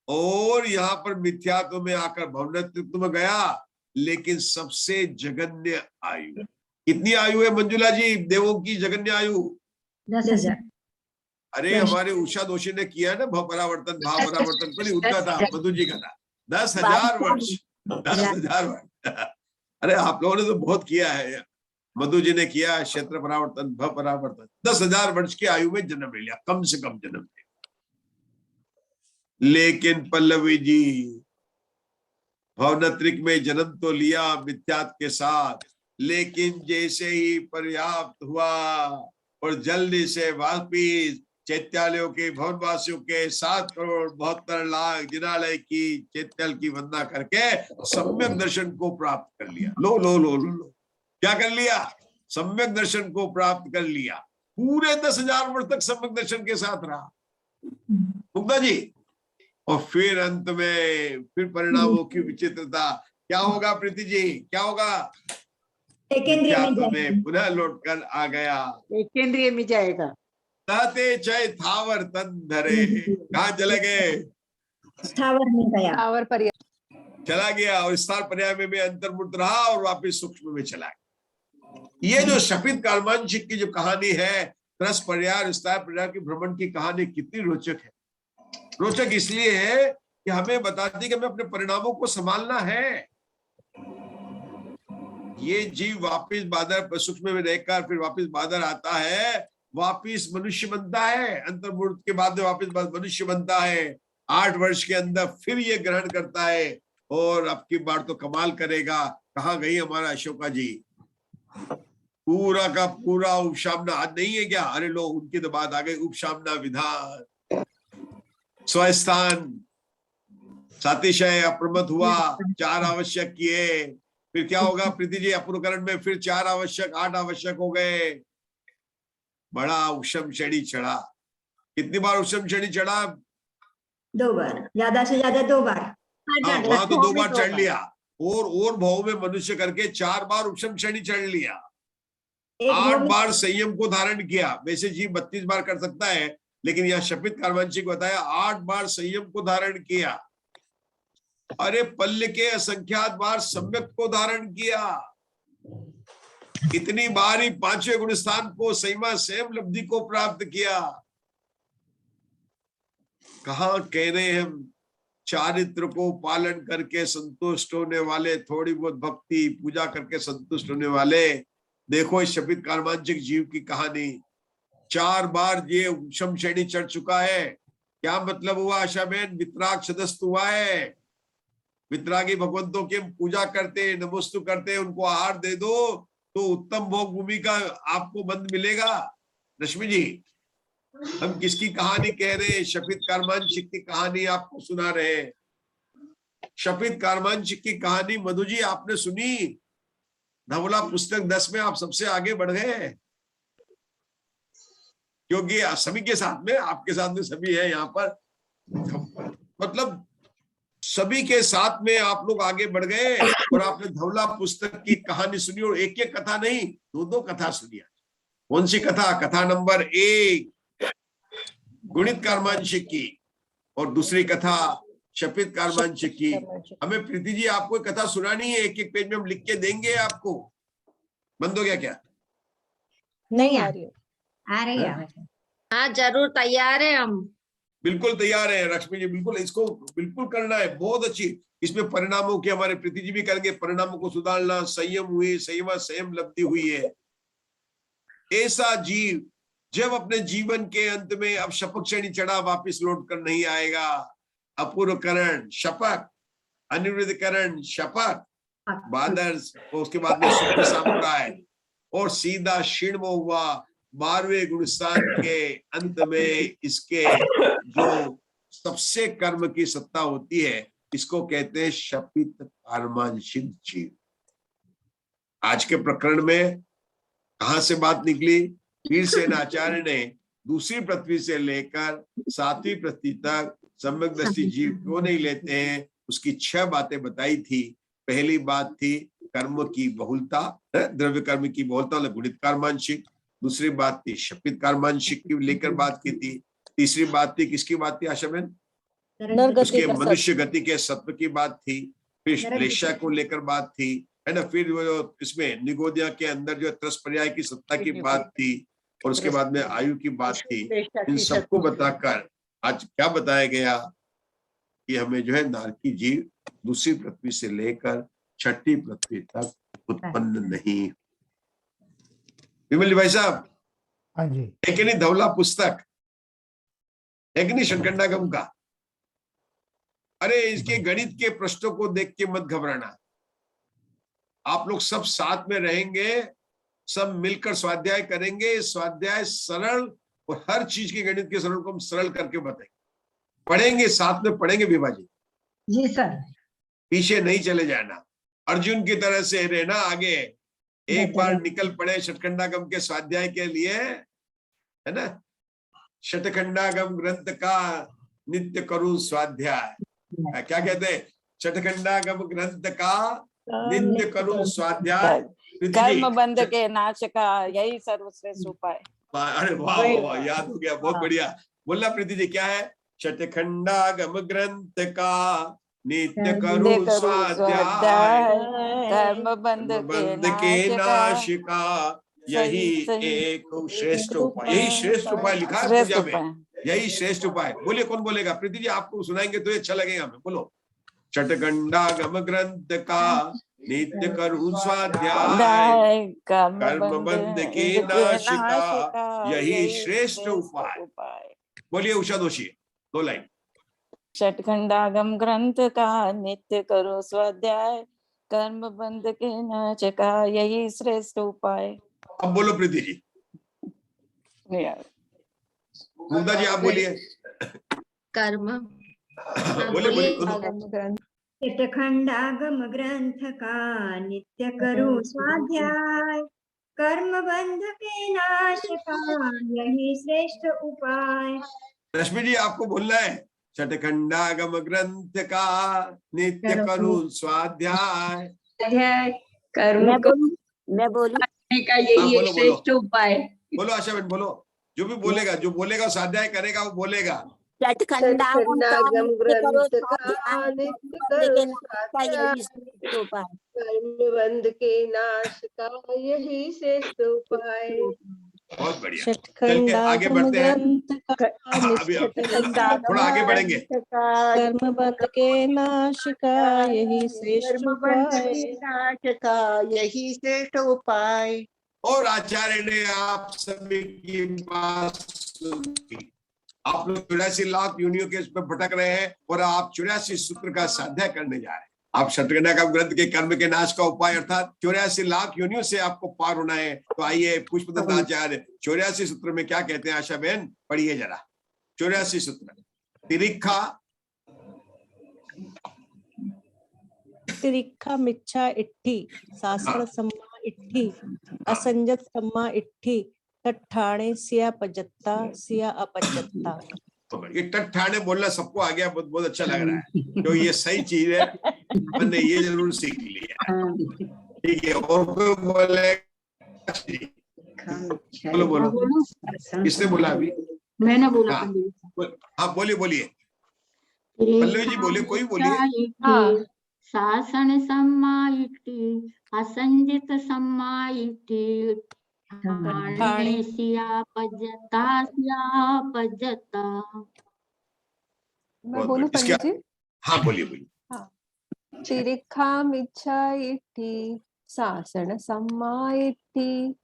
Speaker 1: और यहाँ पर मिथ्यात्व में आकर भवनत्व में गया। लेकिन सबसे जघन्य आयु, कितनी आयु है मंजुला जी देवों की जघन्य आयु?
Speaker 3: 10,000।
Speaker 1: अरे हमारे उषा दोषी ने किया है ना भाव परावर्तन पर उनका था, मधु जी का था 10,000 वर्ष। 10,000 वर्ष। अरे आप लोगों ने तो बहुत किया है, मधु जी ने किया क्षेत्र परावर्तन भव परावर्तन। 10,000 वर्ष की आयु में जन्म ले लिया, कम से कम जन्म ले। लेकिन पल्लवी जी भवनत्रिक में जन्म तो लिया मिथ्यात्व के साथ, लेकिन जैसे ही पर्याप्त हुआ और जल्दी से वापिस चैत्यालयों के भवनवासियों के 7,72,00,000 जिनालय की चैत्याल की वंदना करके सम्यक दर्शन को प्राप्त कर लिया। लो लो लो लो लो, क्या कर लिया? सम्यक दर्शन को प्राप्त कर लिया। पूरे 10,000 वर्ष तक सम्यक दर्शन के साथ रहा मुग्धा जी। और फिर अंत में फिर परिणामों की विचित्रता क्या होगा प्रीति जी, क्या होगा? में पुनः लौटकर आ गया,
Speaker 6: केंद्रीय में जाएगा।
Speaker 1: ताते चय थावर तन धरे, कहाँ चले गए?
Speaker 2: स्थावर में गया, स्थावर पर
Speaker 1: चला गया और स्थावर पर्याय में भी अंतर्मुक्त रहा और वापिस सूक्ष्म में चला गया। ये जो शपित कर्मांशिक की जो कहानी है, त्रस पर्याय विस्तार पर्याय की भ्रमण की कहानी कितनी रोचक है। रोचक इसलिए है कि हमें बताती कि हमें अपने परिणामों को संभालना है। ये जीव वापिस बादर सूक्ष्म में रहकर फिर वापिस बादर आता है, वापिस मनुष्य बनता है, अंतर्मुक्त के बाद वापिस मनुष्य बनता है। 8 वर्ष के अंदर फिर ये ग्रहण करता है और अब की बार तो कमाल करेगा। कहाँ गई हमारा अशोका जी? पूरा का पूरा उपशामना आज नहीं है क्या? अरे लो उनकी तो बात आ गई। उपशामना विधान, स्वस्थान, सातिशय अप्रमत हुआ, 4 आवश्यक किए। फिर क्या होगा प्रीति जी? अपूर्वकरण में फिर 4 आवश्यक 8 आवश्यक हो गए। बड़ा उपशम श्रेणी चढ़ा। कितनी बार उपशम श्रेणी चढ़ा?
Speaker 2: 2 बार, ज्यादा से ज्यादा 2 बार।
Speaker 1: हाँ, वहां तो 2 बार चढ़ लिया और भाव में मनुष्य करके 4 बार उपशम श्रेणी चढ़ लिया। 8 बार संयम को धारण किया। वैसे जीव 32 बार कर सकता है, लेकिन यहाँ शपित कर्मांशिक बताया 8 बार संयम को धारण किया। अरे पल्ल के असंख्यात बार सम्यक को धारण किया। इतनी बार ही 5वें गुण स्थान को संयमा सेम लब्धि को प्राप्त किया। कहा कह रहे हैं हम चारित्र को पालन करके संतुष्ट होने वाले, थोड़ी बहुत भक्ति पूजा करके संतुष्ट होने वाले। देखो इस शपित कार्मांचिक जीव की कहानी, 4 बार ये उपशम श्रेणी चढ़ चुका है। क्या मतलब हुआ आशा बहन? वितराग सदस्त हुआ है। वितरागी भगवंतों की पूजा करते, नमस्तु करते, उनको आहार दे दो तो उत्तम भोग भूमि का आपको बंद मिलेगा। रश्मि जी, हम किसकी कहानी कह रहे हैं? शपित कार्मांचिक की कहानी आपको सुना रहे हैं। शपित कार्मांचिक की कहानी मधु जी आपने सुनी? धवला पुस्तक 10 में आप सबसे आगे बढ़ गए, क्योंकि सभी के साथ में, आपके साथ में सभी है यहाँ पर, मतलब सभी के साथ में आप लोग आगे बढ़ गए और आपने धवला पुस्तक की कहानी सुनी, और एक एक कथा नहीं, 2 कथा सुनी। कौन सी कथा? कथा नंबर 1 गुणित कार्मांशिक की, और दूसरी कथा शपित कार्मांशिक की। हमें प्रीति जी आपको कथा सुनानी है, एक एक पेज में हम लिख के देंगे आपको। बंद हो गया क्या?
Speaker 6: नहीं आ रही है।
Speaker 3: आ रही है। हाँ जरूर, तैयार है हम।
Speaker 1: बिल्कुल तैयार है लक्ष्मी जी, बिल्कुल इसको बिल्कुल करना है। बहुत अच्छी, इसमें परिणामों की हमारे प्रीति जी भी करेंगे, परिणामों को सुधारना, संयम हुई, संयम लब्धि हुई है। ऐसा जीव जब अपने जीवन के अंत में अब शपथ श्रेणी चढ़ा, वापिस लौट कर नहीं आएगा। अपूर्वकरण शपथ, अनिवृद्धकरण शपथ, बादर्श, उसके बाद में सुख संप्राय, और सीधा शीर्णमो हुआ 12वें गुणस्थान के अंत में। इसके जो सबसे कर्म की सत्ता होती है, इसको कहते हैं शपित कार्मांशिक जीव। आज के प्रकरण में कहां से बात निकली? वीरसेन आचार्य ने दूसरी पृथ्वी से लेकर 7वीं पृथ्वी तक सम्यक दृष्टि जीव क्यों नहीं लेते हैं, उसकी 6 बातें बताई थी। पहली बात थी कर्म की बहुलता, द्रव्य कर्म की बहुलता, गुणित कार्मांशिक। दूसरी बात थी शपित कार्मांशिक की लेकर बात की थी। तीसरी बात थी, किसकी बात थी आशा बहन? उसके मनुष्य गति के सत्व की बात थी। फिर श्लेषा को लेकर बात थी, है ना। फिर वो इसमें निगोदिया के अंदर जो त्रस पर्याय की सत्ता की बात थी, और उसके बाद में आयु की बात थी। इन सबको बताकर आज क्या बताया गया कि हमें जो है नारकी जीव दूसरी पृथ्वी से लेकर 6ठी पृथ्वी तक उत्पन्न नहीं। विमल भाई साहब,
Speaker 4: हाँ जी,
Speaker 1: है कि नहीं धवला पुस्तक, है कि नहीं शंकरनागम का? अरे इसके गणित के प्रश्नों को देख के मत घबराना। आप लोग सब साथ में रहेंगे, सब मिलकर स्वाध्याय करेंगे। स्वाध्याय सरल, और हर चीज के गणित के सरल को हम सरल करके बताएंगे। पढ़ेंगे, साथ में पढ़ेंगे विभाजी
Speaker 3: जी सर।
Speaker 1: पीछे नहीं चले जाना, अर्जुन की तरह से रहना आगे। एक बार निकल पड़े षटखंडागम के स्वाध्याय के लिए, है ना। षटखंडागम ग्रंथ का नित्य करूं स्वाध्याय, क्या कहते हैं? षटखंडागम ग्रंथ का नित्य करूं स्वाध्याय।
Speaker 7: कर्म बंध के नाश का यही सर्वश्रेष्ठ उपाय।
Speaker 1: अरे वाह वाह, याद हो गया, बहुत बढ़िया। बोलना प्रीति जी, क्या है? षटखंडागम ग्रंथ का नित्य करूं स्वाध्याय,
Speaker 7: कर्म बंध
Speaker 1: के नाश का यही एक श्रेष्ठ उपाय। यही श्रेष्ठ उपाय लिखा है पूजा में, यही श्रेष्ठ उपाय। बोलिए, कौन बोलेगा? प्रीति जी आपको सुनाएंगे तो अच्छा लगेगा हमें। बोलो, षटखंडागम ग्रंथ का नित्य करूं स्वाध्याय, कर्म बंध के नाश का यही श्रेष्ठ उपाय। बोलिए उषा दोषी, 2 लाइन।
Speaker 7: षटखंडागम ग्रंथ का नित्य करो स्वाध्याय, कर्म बंध के नाश का यही श्रेष्ठ उपाय।
Speaker 1: अब बोलो प्रीति जी। मुग्धा जी आप बोलिए।
Speaker 3: कर्म
Speaker 1: बोलिए।
Speaker 8: षटखंडागम ग्रंथ का नित्य करो स्वाध्याय, कर्म बंध के नाश का यही श्रेष्ठ उपाय।
Speaker 1: रश्मि जी आपको बोलना है, षटखंडागम ग्रंथ का नित्य करूं स्वाध्याय,
Speaker 5: कर्म मैं बोलने का यही श्रेष्ठ उपाय।
Speaker 1: बोलो आशा बहन, बोलो। जो भी बोलेगा, जो बोलेगा स्वाध्याय करेगा, वो बोलेगा।
Speaker 9: षटखंडागम ग्रंथ का नित्य करो स्वाध्याय, कर्म बंध के नाश का यही श्रेष्ठ उपाय।
Speaker 1: बहुत बढ़िया।
Speaker 6: षट्खंडागम
Speaker 1: आगे बढ़ते हैं।
Speaker 6: ग्रंथ का
Speaker 1: अभी थोड़ा आगे बढ़ेंगे।
Speaker 6: कर्म बंध के नाश का यही श्रेष्ठ उपाय।
Speaker 9: नाश का यही श्रेष्ठ उपाय।
Speaker 1: और आचार्य ने आप सभी की बात सुनी। आप लोग 84 लाख योनियों के इस पर भटक रहे हैं और आप 84 सूत्र का साध्य करने जा रहे हैं। आप षट्खंडागम ग्रंथ के कर्म के नाश का उपाय अर्थात 84 लाख योनियों से आपको पार होना है। तो आइए पुष्पदत्त आचार्य 84 सूत्र में क्या कहते हैं, आशा बहन पढ़िए जरा 84 सूत्र।
Speaker 6: तिरिक्खा मिच्छा इट्ठी सासण सम्मा इट्ठी असंजत सम्मा इट्ठी तट्ठाणे सिया पजत्ता सिया अपजत्ता।
Speaker 1: ये टट्ठाणे बोलना सबको आ गया, बहुत बहुत अच्छा लग रहा है। तो ये सही चीज है, मैंने ये जरूर सीख लिया। ठीक है, और कोई बोले? बोलो बोलो, किसने बोला अभी?
Speaker 5: मैंने बोला।
Speaker 1: हाँ बोलिए बोलिए, पल्लवी जी बोलिए, कोई बोलिए।
Speaker 5: शासन सम्मायिति असंजित सम्मायिति ठाणे सिया पजता सिया पजता।
Speaker 2: मैं बोलूं पंडित जी?
Speaker 1: हाँ बोलिए बोलिए।
Speaker 2: हाँ, तिरिक्खाम इच्छा इट्ठी सासण सम्मा इट्ठी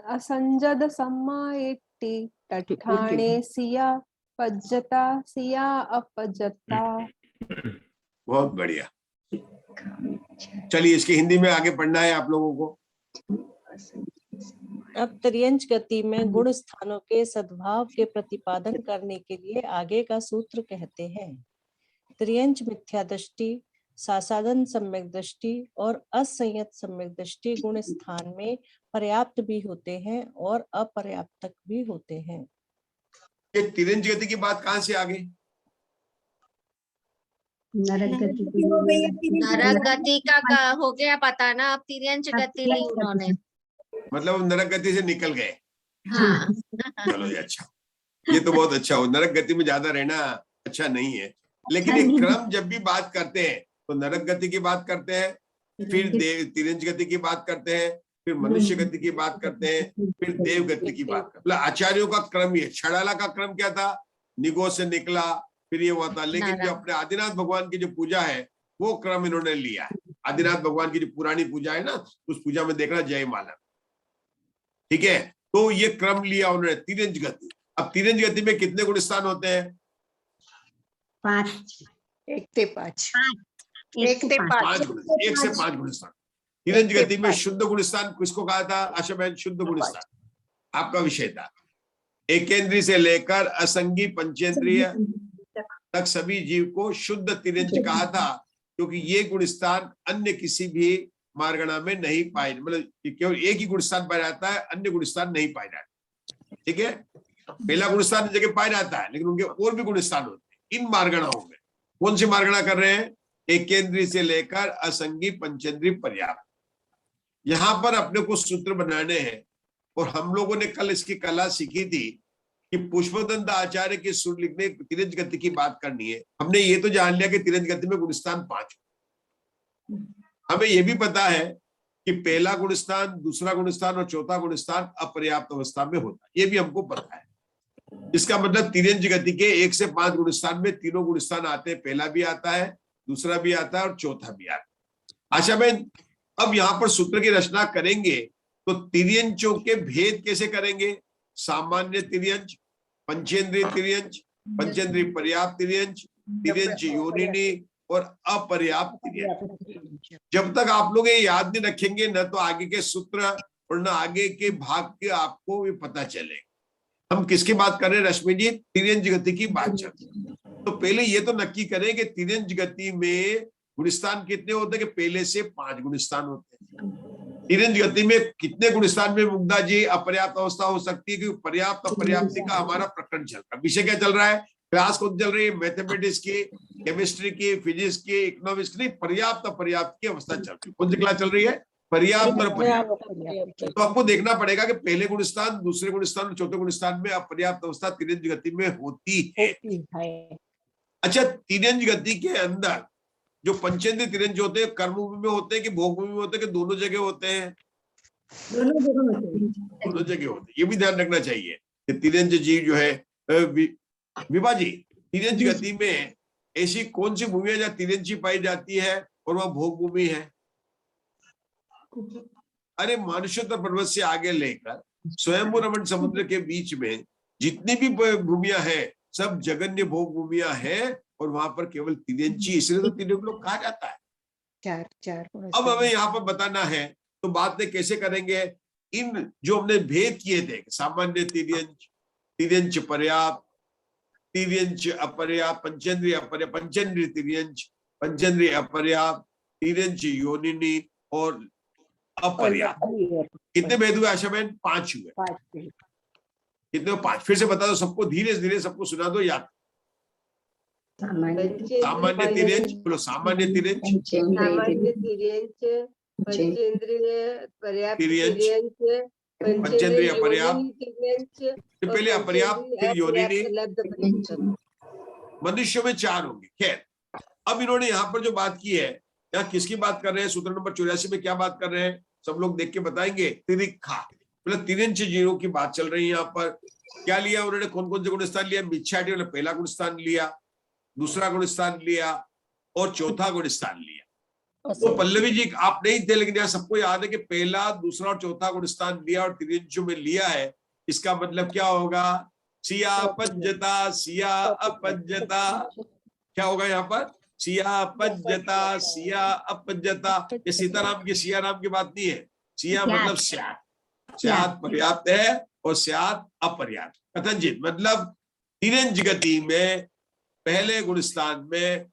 Speaker 2: असंजद सम्मा इट्ठी तट्ठाणे सिया पज्जता सिया अपजता।
Speaker 1: बहुत बढ़िया। चलिए इसकी हिंदी में आगे पढ़ना है आप लोगों को।
Speaker 6: अब त्रियंच गति में गुण स्थानों के सद्भाव के प्रतिपादन करने के लिए आगे का सूत्र कहते हैं। त्रियंच मिथ्या दृष्टि, सासादन सम्यक दृष्टि और असंयत सम्यक दृष्टि गुण स्थान में पर्याप्त भी होते हैं और अपर्याप्तक भी होते हैं।
Speaker 1: ये तिरंज गति की बात कहाँ से आ गई?
Speaker 5: नरक
Speaker 3: गति का हो गया पता ना, अब तिर्यंच गति ली उन्होंने,
Speaker 1: मतलब नरक गति से निकल गए।
Speaker 3: हाँ।
Speaker 1: चलो ये अच्छा, ये तो बहुत अच्छा हो। नरक गति में ज्यादा रहना अच्छा नहीं है, लेकिन एक क्रम जब भी बात करते हैं तो नरक गति की बात करते हैं, फिर तिरंज गति की बात करते हैं, फिर मनुष्य गति की बात करते हैं, फिर देव गति की बात करते हैं। मतलब आचार्यों का क्रम ये, छड़ाला का क्रम क्या था? निगो से निकला, फिर ये हुआ था। लेकिन जो अपने आदिनाथ भगवान की जो पूजा है वो क्रम इन्होंने लिया है। आदिनाथ भगवान की जो पुरानी पूजा है ना, उस पूजा में देखना जय माला, ठीक है। तो ये क्रम लिया उन्होंने, तिरंज गति। अब तिरंज गति में कितने गुण स्थान होते हैं?
Speaker 9: 5 1 से 5
Speaker 1: 1 से 5 गुण स्थान। तिरंज गति में शुद्ध गुण स्थान किसको कहा था आशा बहन? शुद्ध गुण स्थान आपका विषय था। एकेंद्रीय से लेकर असंगी पंचेंद्रिय तक सभी जीव को शुद्ध तिरंज कहा था, क्योंकि ये गुण स्थान अन्य किसी भी मार्गणा में नहीं पाए, मतलब केवल एक ही गुण स्थान पाया जाता है, अन्य गुण स्थान नहीं पाया जाता। ठीक है, पहला गुण स्थान जगह पाया जाता है, लेकिन उनके और भी गुण स्थान होते हैं इन मार्गणाओं में। कौन सी मार्गणा कर रहे हैं? एकेंद्रीय से लेकर असंगी पंचेंद्रीय पर्याप्त। यहां पर अपने को सूत्र बनाने हैं, और हम लोगों ने कल इसकी कला सीखी थी कि पुष्पदंत आचार्य के सूत्र लिखने तिरंज गति की बात करनी है। हमने ये तो जान लिया कि तिरंज गति में गुणस्थान 5। हमें यह भी पता है कि पहला गुणस्थान, दूसरा गुणस्थान और चौथा गुणस्थान अपर्याप्त अवस्था में होता है, ये भी हमको पता है। इसका मतलब तिरंज गति के 1 से 5 गुणस्थान में तीनों गुणस्थान आते हैं, पहला भी आता है, दूसरा भी आता है और चौथा भी आता है। आशा बहन, अब यहाँ पर सूत्र की रचना करेंगे तो तिर्यंचों के भेद कैसे करेंगे? सामान्य तिर्यंच, पंचेंद्रिय तिर्यंच, पंचेंद्रिय पर्याप्त तिर्यंच, तिर्यंच योनिनी और अपर्याप्त तिर्यंच। जब तक आप लोग ये याद नहीं रखेंगे न तो आगे के सूत्र और न आगे के भाग के आपको ये पता चलेगा। हम किसकी बात कर रहे हैं रश्मि जी? तिर्यंच गति की बात चल रही है। तो पहले ये तो नक्की करें कि तिर्यंच गति में गुणस्थान कितने होते हैं? कि पहले से 5 गुणस्थान होते हैं। तिरंज गति में कितने गुणस्थान में मुग्धा जी अपर्याप्त अवस्था हो सकती है? क्योंकि पर्याप्त अपर्याप्ति का हमारा प्रकरण चल रहा है। विषय क्या चल रहा है? क्लास कौन चल रही है? मैथमेटिक्स की, केमिस्ट्री की, फिजिक्स की, इकोनॉमिक्स की, पर्याप्त अपर्याप्त की अवस्था चल रही है। कौन सी क्लास चल रही है? पर्याप्त और पर्याप्त। तो आपको देखना पड़ेगा कि पहले गुणस्थान, दूसरे गुणस्थान और चौथे गुणस्थान में अपर्याप्त अवस्था तिरंज गति में होती है। अच्छा, तिरंज गति के अंदर जो पंचेंद्रिय तिरंज होते हैं, कर्म भूमि में होते हैं कि भोग भूमि में होते हैं कि दोनों जगह होते हैं?
Speaker 8: दोनों जगह होते हैं।
Speaker 1: दोनों जगह होते हैं। ये भी ध्यान रखना चाहिए कि तिर्यंच जीव जो है विभा जी, तिर्यंच गति में ऐसी कौन सी भूमि है जहाँ तिर्यंची पाई जाती है और वह भोग भूमि है? अरे मानुषोत्तर पर्वत से आगे लेकर स्वयंभू रमण समुद्र के बीच में जितनी भी भूमिया है सब जगन्य भोग भूमिया है और वहां पर केवल तिर्यंची, इसलिए तो तिर्यक लोग कहा जाता है।
Speaker 9: चार
Speaker 1: अब हमें यहाँ पर बताना है तो बात ने कैसे करेंगे, इन जो हमने भेद किए थे, सामान्य तिर्यंच, तिर्यंच पर्याप्त, तिर्यंच अपर्याप्त, पंचेंद्रिय अपर्याप्त, पंचेंद्रिय तिर्यंच, पंचेंद्रिय अपर्याप्त, तिर्यंच योनिनी और अपर्याप्त। कितने भेद हुए आशा बहन? 5 हुए। कितने? 5। फिर से बता दो सबको, धीरे धीरे सबको सुना दो याद। सामान्य तिर्यंच, बोलो सामान्य तिर्यंच,
Speaker 10: सामान्य तिर्यंच, पंचेंद्रिय पर्याप्त तिर्यंच,
Speaker 1: पंचेंद्रिय अपर्याप्त,
Speaker 10: तिर्यंच,
Speaker 1: पहले अपर्याप्त फिर योनिनी।
Speaker 10: लब्ध।
Speaker 1: मनुष्य में 4 होंगे। खैर, अब इन्होंने यहाँ पर जो बात की है, यहाँ किसकी बात कर रहे हैं? सूत्र नंबर 84 में क्या बात कर रहे हैं? सब लोग देख के बताएंगे। तिरिखा मतलब तिर्यंच जीवों की बात चल रही है। यहाँ पर क्या लिया उन्होंने? कौन कौन से गुण स्थान लिया? मिथ्यादि ने पहला गुण स्थान लिया, दूसरा गुण स्थान लिया और चौथा गुण स्थान लिया। तो पल्लवी जी आप नहीं थे, लेकिन यहाँ सबको याद है कि पहला, दूसरा और चौथा गुण स्थान लिया और तिर्यंचों में लिया है। इसका मतलब क्या होगा? सिया पज्जता, सिया अपज्जता। क्या होगा यहाँ पर? सिया पज्जता, सिया अपज्जता। ये सीताराम की, सिया राम की बात नहीं है। सिया मतलब स्यात्, स्यात् पर्याप्त है और स्यात् अपर्याप्त। कथनचित मतलब तिर्यंच गति में पहले गुण स्थान में,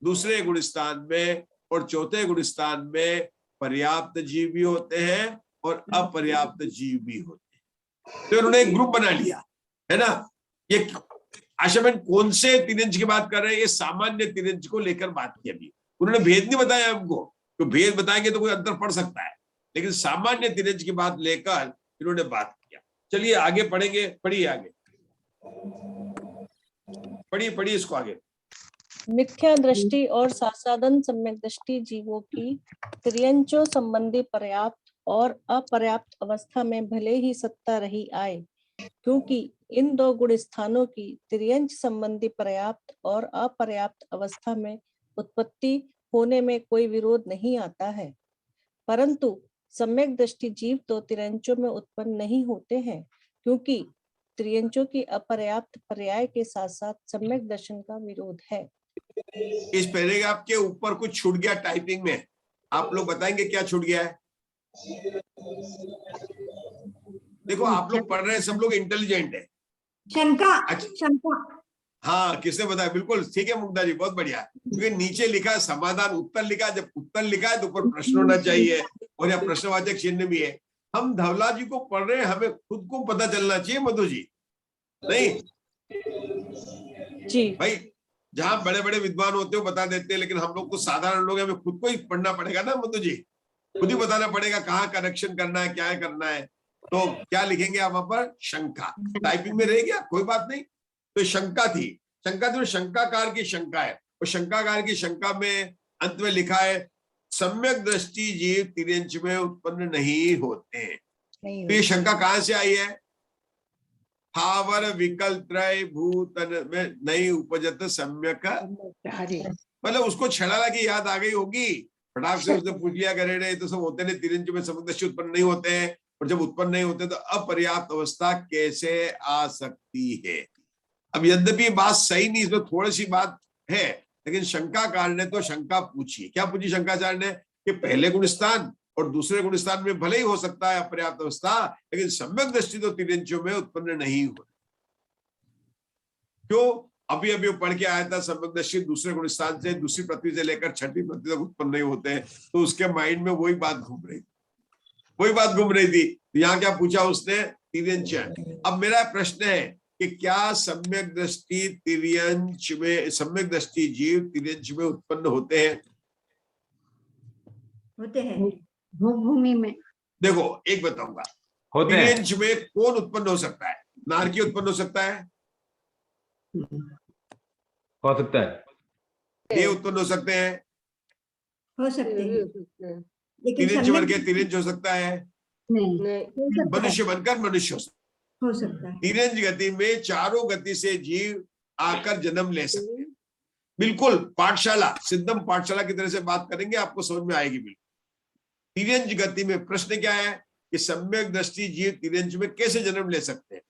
Speaker 1: दूसरे गुण स्थान में और चौथे गुण स्थान में पर्याप्त जीव भी होते हैं और अपर्याप्त जीव भी होते हैं। तो उन्होंने एक ग्रुप बना लिया है ना। ये आशा बहन कौन से तिर्यंच की बात कर रहे हैं? ये सामान्य तिर्यंच को लेकर बात की। अभी उन्होंने भेद नहीं बताया हमको, तो भेद बताएंगे तो कोई अंतर पड़ सकता है, लेकिन सामान्य तिर्यंच की बात लेकर इन्होंने बात किया। चलिए आगे पढ़ेंगे, पढ़िए आगे, पढ़िए इसको आगे।
Speaker 6: मिथ्या दृष्टि और सासादन सम्यक दृष्टि जीवों की तिर्यंचों संबंधी पर्याप्त और अपर्याप्त अवस्था में भले ही सत्ता रही आए, क्योंकि इन 2 गुण स्थानों की तिर्यंच संबंधी पर्याप्त और अपर्याप्त अवस्था में उत्पत्ति होने में कोई विरोध नहीं आता है, परंतु सम्यक दृष्टि जीव तो तिर्यंचों में उत्पन्न नहीं होते हैं, क्योंकि तिर्यंचों की अपर्याप्त पर्याय के साथ साथ सम्यक दर्शन का विरोध है।
Speaker 1: इस पैराग्राफ के ऊपर कुछ छूट गया टाइपिंग में, आप लोग बताएंगे क्या छूट गया है? देखो आप लोग पढ़ रहे हैं, सब लोग इंटेलिजेंट है।
Speaker 8: शंका।
Speaker 1: अच्छा।
Speaker 8: शंका।
Speaker 1: हाँ, किसने बताया? बिल्कुल ठीक है मुग्धा जी, बहुत बढ़िया। क्योंकि नीचे लिखा है समाधान, उत्तर लिखा है। जब उत्तर लिखा है तो ऊपर प्रश्न होना चाहिए और यहाँ प्रश्नवाचक चिन्ह भी है। हम धवला जी को पढ़ रहे हैं, हमें खुद को पता चलना चाहिए मधु जी, नहीं
Speaker 6: जी
Speaker 1: भाई। जहाँ बड़े बड़े विद्वान होते हो बता देते हैं, लेकिन हम लोग तो साधारण लोग हैं, हमें खुद को ही पढ़ना पड़ेगा ना मधु जी, खुद ही बताना पड़ेगा कहाँ करेक्शन करना है, क्या करना है। तो क्या लिखेंगे आप वहां पर? शंका। टाइपिंग में रह गया, कोई बात नहीं। तो शंका थी, शंकाकार की शंका है, और शंकाकार की शंका में अंत में लिखा है सम्यक दृष्टि जीव तिर्यंच में उत्पन्न नहीं होते हैं। तो ये शंका कहाँ से आई है? थावर विकल त्रय भूतन में नहीं उपजत सम्यक, मतलब उसको छड़ाला की याद आ गई होगी, फटाक से उसने पूछ लिया करे रे तो सब होते नहीं, तिर्यंच में सम्यक दृष्टि उत्पन्न नहीं होते हैं, और जब उत्पन्न नहीं होते तो अपर्याप्त अवस्था कैसे आ सकती है? अब यद्यपि बात सही नहीं, इसमें थोड़ी सी बात है, लेकिन शंकाकार ने तो शंका पूछी। क्या पूछी शंकाचार्य ने? कि पहले गुण स्थान और दूसरे गुण स्थान में भले ही हो सकता है अपर्याप्त अवस्था, लेकिन सम्यक दृष्टि तो तिर्यंचों में उत्पन्न नहीं हो। क्यों? अभी अभी पढ़ के आया था सम्यक दृष्टि दूसरे गुण स्थान से, दूसरी पृथ्वी से लेकर छठी पृथ्वी तक उत्पन्न नहीं होते हैं, तो उसके माइंड में वही बात घूम रही थी। तो यहाँ क्या पूछा उसने? तिर्यंच। अब मेरा प्रश्न है कि क्या सम्यक दृष्टि तिर्यंच में, सम्यक दृष्टि जीव तिर्यंच में उत्पन्न होते हैं?
Speaker 8: होते हैं।
Speaker 5: भूमि में।
Speaker 1: देखो एक बताऊंगा, तिर्यंच में कौन उत्पन्न हो सकता है? नारकी उत्पन्न हो सकता है, देव उत्पन्न हो सकते हैं,
Speaker 8: हो सकते हैं, लेकिन
Speaker 1: तिर्यंच वर्ग के तिर्यंच हो सकता है,
Speaker 8: नहीं
Speaker 10: नहीं
Speaker 8: हो सकता है,
Speaker 1: मनुष्य बनकर मनुष्य हो सकता
Speaker 8: हो सकता है।
Speaker 1: है। तिर्यंच गति में चारों गति से जीव आकर जन्म ले सकते हैं। बिल्कुल पाठशाला, सिद्धम पाठशाला की तरह से बात करेंगे, आपको समझ में आएगी। बिल्कुल तिर्यंच गति में प्रश्न क्या है कि सम्यक दृष्टि जीव तिर्यंच में कैसे जन्म ले सकते हैं।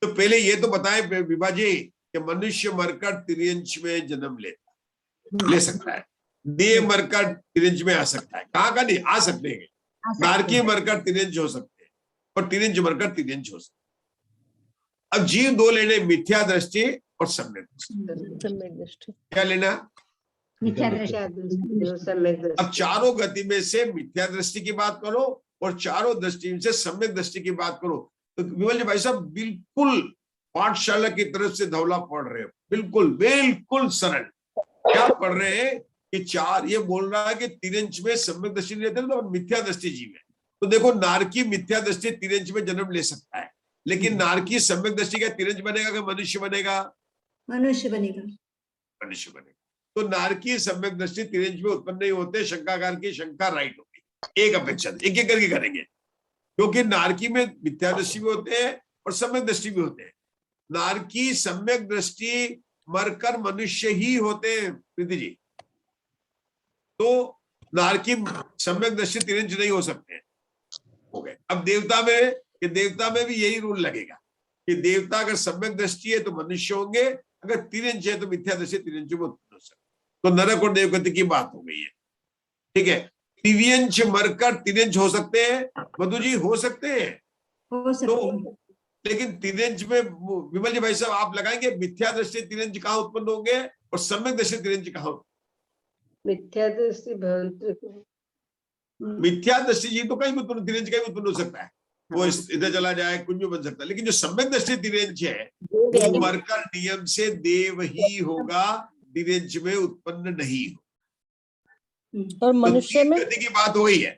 Speaker 1: तो पहले ये तो बताएं विभा जी कि मनुष्य मरकर तिर्यंच में जन्म ले सकता है, देव मरकर तिर्यंच में आ सकता है। कहाँ का नहीं आ सकते हैं, नारकी मरकर तिर्यंच हो सकते हैं और तिर्यंच मरकर तिर्यंच हो सकते हैं। अब जीव दो लेने, मिथ्या दृष्टि और सम्यक दृष्टि।
Speaker 6: सम्यक दृष्टि
Speaker 1: क्या लेना?
Speaker 8: मिथ्या दृष्टि।
Speaker 10: मिथ्या दृष्टि और सम्यक दृष्टि।
Speaker 1: अब चारों गति में से मिथ्या दृष्टि की बात करो और चारों दृष्टि से सम्यक दृष्टि की बात करो। तो विमल जी भाई साहब बिल्कुल पाठशाला की तरफ से धौला पढ़ रहे हो, बिल्कुल बिल्कुल सरल। क्या पढ़ रहे हैं कि चार, ये बोल रहा है कि तिर्यंच में सम्यक दृष्टि नहीं रहते तो मिथ्या दृष्टि जीव है। तो देखो नारकी मिथ्या दृष्टि तिर्यंच में जन्म ले सकता है, लेकिन नारकी सम्यक दृष्टि का तिर्यंच बनेगा कि मनुष्य बनेगा?
Speaker 8: मनुष्य बनेगा।
Speaker 1: मनुष्य बनेगा। तो नारकी सम्यक दृष्टि तिर्यंच में उत्पन्न नहीं होते। शंकाकार की शंका राइट होगी। एक अपेक्षा एक एक करके करेंगे, क्योंकि नारकी में मिथ्या दृष्टि भी होते हैं और सम्यक दृष्टि भी होते हैं। नारकी सम्यक दृष्टि मरकर मनुष्य ही होते हैं प्रीति जी, तो नारकी सम्यक दृष्टि तिर्यंच नहीं हो सकते हैं। हो गए। अब देवता में, कि देवता में भी यही रूल लगेगा कि देवता अगर सम्यक दृष्टि है तो मनुष्य होंगे, अगर तिर्यंच है तो मिथ्या दृष्टि तिर्यंच में उत्पन्न हो सकते। तो नरक और देवगति की बात हो गई है। ठीक है, तिर्यंच मरकर तिर्यंच हो सकते हैं मधु जी, हो सकते हैं।
Speaker 8: हो सकते हैं।
Speaker 1: तो लेकिन तिर्यंच में विमल जी भाई साहब आप लगाएंगे मिथ्या दृष्टि तिर्यंच कहाँ उत्पन्न होंगे और सम्यक दृष्टि तिर्यंच कहाँ?
Speaker 10: मिथ्या दृष्टि भ्रांति।
Speaker 1: मिथ्या दृष्टि जी तो कहीं भी उत्पन्न, तिर्यंच कहीं भी उत्पन्न हो सकता है, वो इधर चला जाए, कुछ भी बन सकता है। लेकिन जो सम्यक दृष्टि तिर्यंच है वो मरकर नियम से देव ही होगा, तिर्यंच में उत्पन्न नहीं हो।
Speaker 6: और मनुष्य में
Speaker 1: गति की बात वही है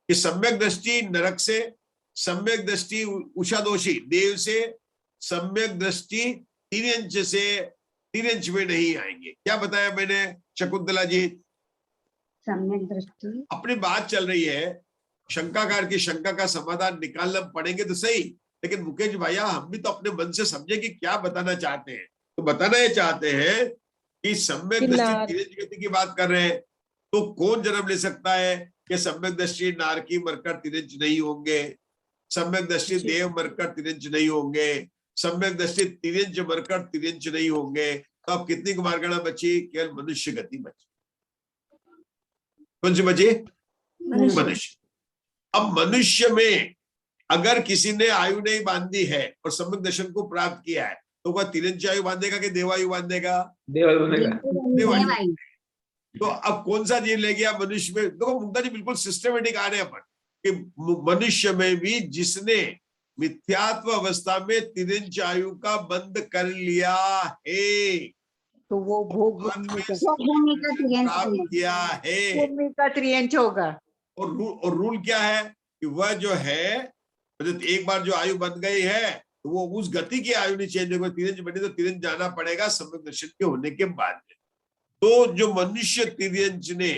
Speaker 1: कि सम्यक दृष्टि नरक से, सम्यक दृष्टि उषा दोषी देव से, सम्यक दृष्टि तिर्यंच से तिर्यंच में नहीं आएंगे। क्या बताया मैंने शकुंतला जी?
Speaker 8: सम्यक दृष्टि।
Speaker 1: अपनी बात चल रही है, शंकाकार की शंका का समाधान निकालना पड़ेंगे तो सही, लेकिन मुकेश भैया हम भी तो अपने मन से समझे कि क्या बताना चाहते हैं। तो बताना ये चाहते हैं कि सम्यक दृष्टि तिर्यंच गति की बात कर रहे हैं, तो कौन जन्म ले सकता है कि सम्यक दृष्टि नारकी मरकर तिर्यंच नहीं होंगे, सम्यक दृष्टि देव मरकर तिर्यंच नहीं होंगे, सम्यक दृष्टि तिर्यंच मरकर तिर्यंच नहीं होंगे। तो अब कितनी कुमारगणा बची? केवल मनुष्य गति बची। कौन सी बची? मनुष्य। अब मनुष्य में अगर किसी ने आयु नहीं बांधी है और सम्यक दर्शन को प्राप्त किया है तो वह तिर्यंच आयु बांधेगा कि देवायु बांधेगा? देवायु। तो अब कौन सा जीव ले गया मनुष्य में? देखो मुक्ता जी बिल्कुल सिस्टमेटिक आ रहे हैं अपन कि मनुष्य में भी जिसने मिथ्यात्व अवस्था में तिर्यंच आयु का बंद कर लिया है
Speaker 9: तो वो भोग
Speaker 8: भूमि का तिर्यंच
Speaker 1: प्राप्त किया है।
Speaker 9: भूमि का तिर्यंच होगा।
Speaker 1: और रूल क्या है कि वह जो है मतलब एक बार जो आयु बन गई है तो वो उस गति की आयु नहीं चेंज होगी। तिर्यंच बनी तो तिर्यंच जाना पड़ेगा सम्यक दर्शन के होने के बाद। तो जो मनुष्य तिर्यंच ने,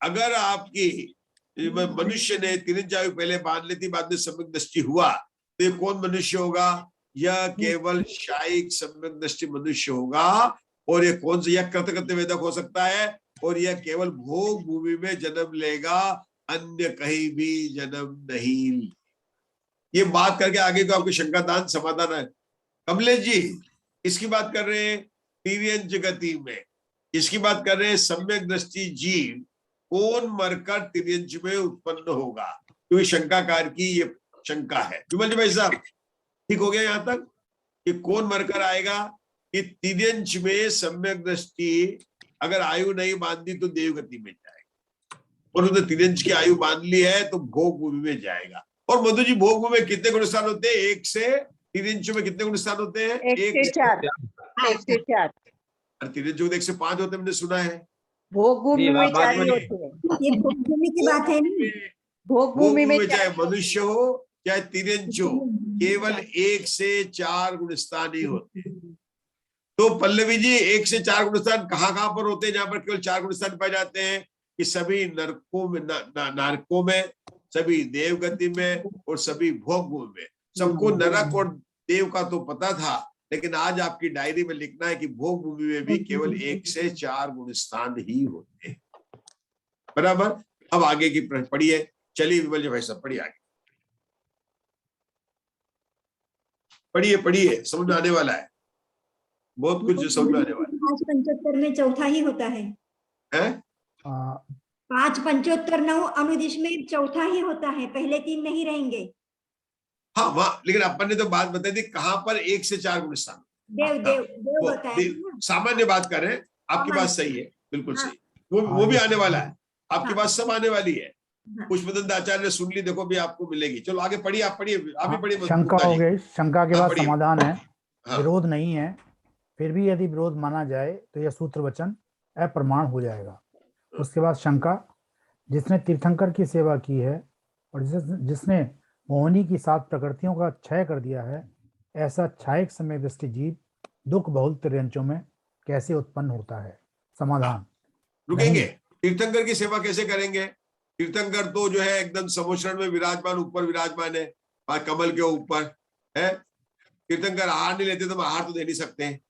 Speaker 1: अगर आपकी मनुष्य ने तिर्यंच आयु पहले बांध ली थी, बाद में सम्यक दृष्टि हुआ, तो ये कौन मनुष्य होगा? यह केवल शायिक सम्यक दृष्टि मनुष्य होगा। और ये कौन सा? यह कृतकृत्य वेदक हो सकता है और यह केवल भोग भूमि में जन्म लेगा, अन्य कहीं भी जन्म नहीं। ये बात करके आगे को आपकी शंकादान समाधान है। कमलेश जी इसकी बात कर रहे हैं तिर्यंच गति में, इसकी बात कर रहे हैं सम्यक दृष्टि जीव कौन मरकर तिर्यंच में उत्पन्न होगा, क्योंकि शंकाकार की ये शंका है। विमल जी भाई साहब ठीक हो गया यहाँ तक कि कौन मरकर आएगा? कि तिर्यंच में सम्यक दृष्टि अगर आयु नहीं बांधी तो देवगति में जाएगा, और उसने तिर्यंच की आयु बांध ली है तो भोग भूमि में जाएगा। और मधु जी भोग भूमि में कितने गुण स्थान होते हैं? 1 से तिर्यंच में कितने गुण स्थान होते हैं?
Speaker 9: 1 से 4। 1 से 4।
Speaker 1: तिर्यंच में 1 से 5 होते मैंने सुना है।
Speaker 9: भोग भूमि में 4 होते हैं।
Speaker 8: ये भूमि की बात है ना।
Speaker 9: भोग भूमि में
Speaker 1: चाहे मनुष्य हो चाहे तिर्यंच हो, केवल 1 से 4 गुण स्थान ही होते हैं। तो पल्लवी जी 1 से 4 गुण स्थान कहाँ पर होते हैं जहां पर केवल 4 गुण स्थान पाए जाते हैं? कि सभी नरकों में, नारकों में, सभी देव गति में और सभी भोग भूमि में। सबको नरक और देव का तो पता था, लेकिन आज आपकी डायरी में लिखना है कि भोग भूमि में भी केवल 1 से 4 गुण स्थान ही होते हैं। बराबर। अब आगे की पढ़िए, चलिए विमल जी भाई साहब पढ़िए आगे, पढ़िए पढ़िए, समझ में आने वाला है, बहुत कुछ समझ में आने वाला है।
Speaker 8: 575 में चौथा ही होता है।
Speaker 1: हैं?
Speaker 8: 575 9 अनुदिश में चौथा ही होता है, पहले 3 नहीं रहेंगे।
Speaker 1: हाँ वहां, लेकिन अपन ने तो बात बताई थी कहां पर 1 से 4 गुण स्थान।
Speaker 8: देव देव देव बताया ना।
Speaker 1: सामान्य बात कर रहे हैं, आपकी बात सही है, बिल्कुल सही, वो भी आने वाला है, आपकी बात सब आने वाली है। पुष्पदंत आचार्य ने सुन ली, देखो भी आपको मिलेगी। चलो आगे पढ़िए, आप पढ़िए, आप भी पढ़िए।
Speaker 4: शंका हो गई, शंका के बाद समाधान है।
Speaker 1: हाँ।
Speaker 4: विरोध नहीं है, फिर भी यदि विरोध माना जाए तो यह सूत्र वचन अप्रमाण हो जाएगा। उसके बाद शंका, जिसने तीर्थंकर की सेवा की है और जिसने मोहिनी की 7 प्रकृतियों का क्षय कर दिया है, ऐसा क्षायक समय दृष्टि जीव दुख बहुल त्रियंचों में कैसे उत्पन्न होता है? समाधान,
Speaker 1: रुकेंगे। तीर्थंकर की सेवा कैसे करेंगे? तीर्थंकर तो जो है एकदम समोषण में विराजमान, ऊपर विराजमान है और कमल के ऊपर है। तीर्थंकर आहार नहीं लेते तो हम आहार तो दे नहीं सकते हैं।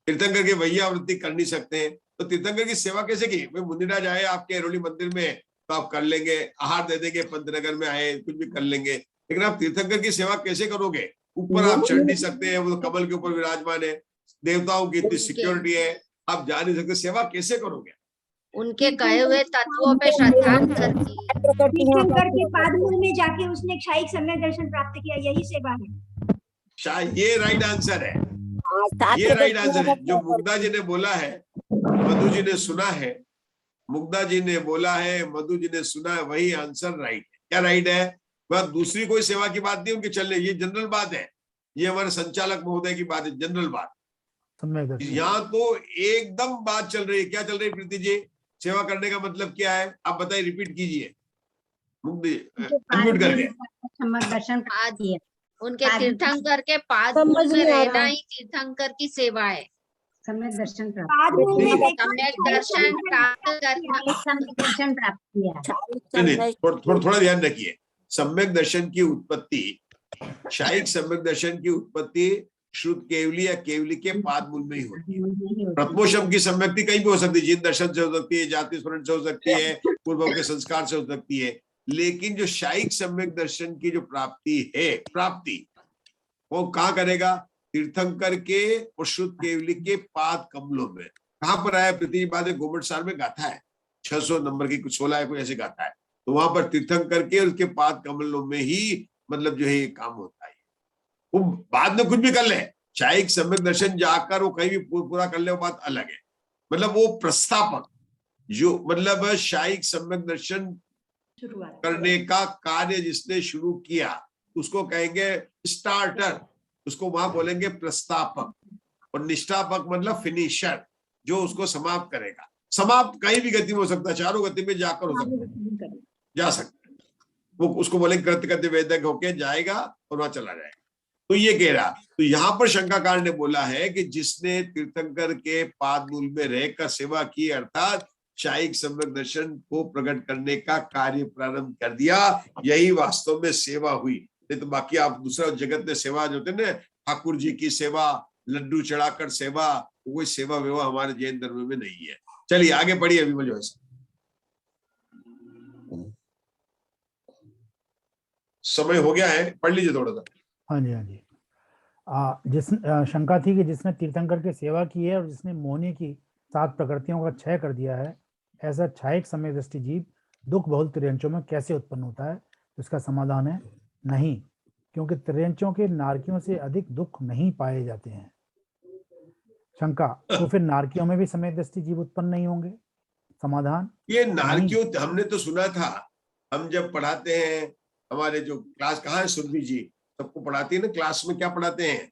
Speaker 1: तीर्थंकर की वैयावृत्ति कर नहीं सकते हैं, तो तीर्थंकर की सेवा कैसे की? भाई मुनिराज आए आपके अरोली मंदिर में तो आप कर लेंगे, आहार दे देंगे, पंतनगर में आए कुछ भी कर लेंगे, लेकिन आप तीर्थंकर की सेवा कैसे करोगे? ऊपर आप चढ़ नहीं सकते हैं, वो कमल के ऊपर विराजमान है, देवताओं की इतनी सिक्योरिटी है, आप जा नहीं सकते, सेवा कैसे करोगे?
Speaker 3: उनके कहे हुए तत्वों पे श्रद्धा करके
Speaker 8: तीर्थंकर के पादमूल में जाके उसने क्षायिक सम्यक दर्शन प्राप्त किया, यही सेवा है।
Speaker 1: शायद ये राइट आंसर है, ये राइट आंसर है। जो मुग्धा जी ने बोला है, मधु जी ने सुना है, मुग्धा जी ने बोला है, मधु जी ने सुना है, वही आंसर राइट है। क्या राइट है? वह दूसरी कोई सेवा की बात नहीं उनके चलने, ये जनरल बात है, ये हमारे संचालक महोदय की बात है, जनरल बात। यहाँ तो एकदम बात चल रही है। क्या चल रही है प्रीति जी? सेवा करने का मतलब क्या है? आप बताइए, रिपीट कीजिए, अनम्यूट करके।
Speaker 8: दर्शन
Speaker 3: उनके तीर्थंकर के पाद में रहना ही तीर्थंकर की सेवा है।
Speaker 8: सम्यक दर्शन
Speaker 3: सम्यक दर्शन प्राप्त
Speaker 8: किया।
Speaker 1: थोड़ा ध्यान रखिए। सम्यक दर्शन की उत्पत्ति, शायिक सम्यक दर्शन की उत्पत्ति श्रुत केवली या केवली के पाद मूल में ही होती है। प्रथमोषम की सम्यक्ति कहीं भी हो सकती है, जिन दर्शन से हो सकती है, जाति स्मरण से हो सकती है, पूर्वों के संस्कार से हो सकती है, लेकिन जो शायिक सम्यक दर्शन की जो प्राप्ति है, प्राप्ति वो कहाँ करेगा? तीर्थंकर के और श्रुत केवली के पाद कमलों में। कहाँ पर आया? प्रति बात गोमट सार में गाथा है, 600 नंबर की कुछ 16 है, कोई ऐसे गाथा है, तो वहां पर तीर्थंकर के और उसके पाद कमलों में ही मतलब जो है ये काम होता है। वो बाद में कुछ भी कर ले, शायिक सम्यक दर्शन जाकर वो कहीं भी पूरा कर ले, वो बात अलग है। मतलब वो प्रस्थापक जो मतलब शायिक सम्यक दर्शन करने का कार्य जिसने शुरू किया उसको कहेंगे स्टार्टर, उसको वहां बोलेंगे प्रस्थापक, और निष्ठापक मतलब फिनिशर, जो उसको समाप्त करेगा। समाप्त कहीं भी गति में हो सकता है, चारों गति में जाकर हो सकता है, जा सकता है, वो उसको बोलेंगे कृत्य कृत्य वेदक होके जाएगा और वहां चला जाएगा। तो ये कह रहा, तो यहाँ पर शंकाकार ने बोला है कि जिसने तीर्थंकर के पाद मूल में रहकर सेवा की, अर्थात शायिक सम्यक दर्शन को प्रकट करने का कार्य प्रारंभ कर दिया, यही वास्तव में सेवा हुई। नहीं तो बाकी आप दूसरा जगत में सेवा जो होते ना, ठाकुर जी की सेवा, लड्डू चढ़ाकर सेवा, कोई सेवा व्यवहार हमारे जैन धर्म में नहीं है। चलिए आगे पढ़िए अभी मुझे वैसा समय हो गया है, पढ़ लीजिए थोड़ा सा।
Speaker 4: हाँ जी, हाँ जी। जिस शंका थी कि जिसने तीर्थंकर की सेवा की है और जिसने मोहिनी की 7 प्रकृतियों का क्षय कर दिया है, ऐसा क्षायिक समय दृष्टि जीव दुख बहुल त्रियंचों में कैसे उत्पन्न होता है? इसका समाधान है नहीं, क्योंकि त्रियंचों के नारकियों से अधिक दुख नहीं पाए जाते हैं। शंका, तो फिर नारकियों में भी समय दृष्टि जीव उत्पन्न नहीं होंगे? समाधान,
Speaker 1: ये नारकियों हमने तो सुना था, हम जब पढ़ाते हैं हमारे जो क्लास, कहाँ है सुरभि जी सबको पढ़ाती है ना क्लास में, क्या पढ़ाते हैं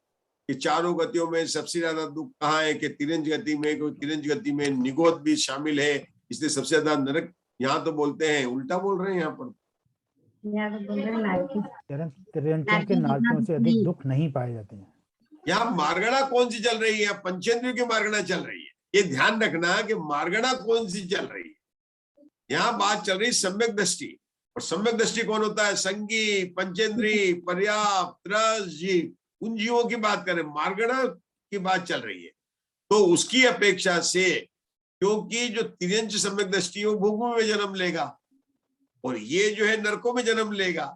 Speaker 1: कि चारों गतियों में सबसे ज्यादा दुख कहाँ है? कि तिरंज गति में, कोई तिरंज गति में निगोद भी शामिल है, इसलिए सबसे ज्यादा नरक। यहाँ तो बोलते हैं, उल्टा बोल रहे हैं यहाँ पर,
Speaker 4: त्रियंचों के नारकियों से अधिक दुख नहीं पाए जाते हैं।
Speaker 1: यहाँ मार्गणा कौन सी चल रही है? पंचेंद्रियों की मार्गणा चल रही है, ये ध्यान रखना कि मार्गणा कौन सी चल रही है। यहाँ बात चल रही सम्यक दृष्टि, और सम्यक दृष्टि कौन होता है? संगी, पंचेंद्री, पर्याप्त, रस, जीव, उन जीवों की बात करें, मार्गण की बात चल रही है। तो उसकी अपेक्षा से, क्योंकि जो तिर्यंच सम्यक दृष्टि वो भूमि में जन्म लेगा और ये जो है नरकों में जन्म लेगा,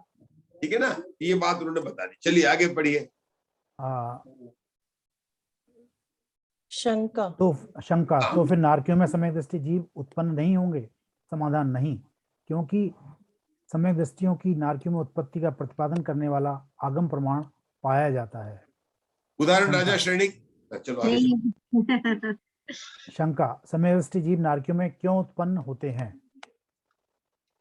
Speaker 1: ठीक है ना? ये बात उन्होंने बता दी। चलिए आगे पढ़िए।
Speaker 4: शंका तो फिर नारकियों में सम्यक दृष्टि जीव उत्पन्न नहीं होंगे? समाधान नहीं, क्योंकि सम्यक दृष्टियों की नारकियों में उत्पत्ति का प्रतिपादन करने वाला आगम प्रमाण पाया जाता है।
Speaker 1: उदाहरण राजा श्रेणी। चलो आगे।
Speaker 4: शंका, सम्यक दृष्टि जीव नारकियों में क्यों उत्पन्न होते हैं?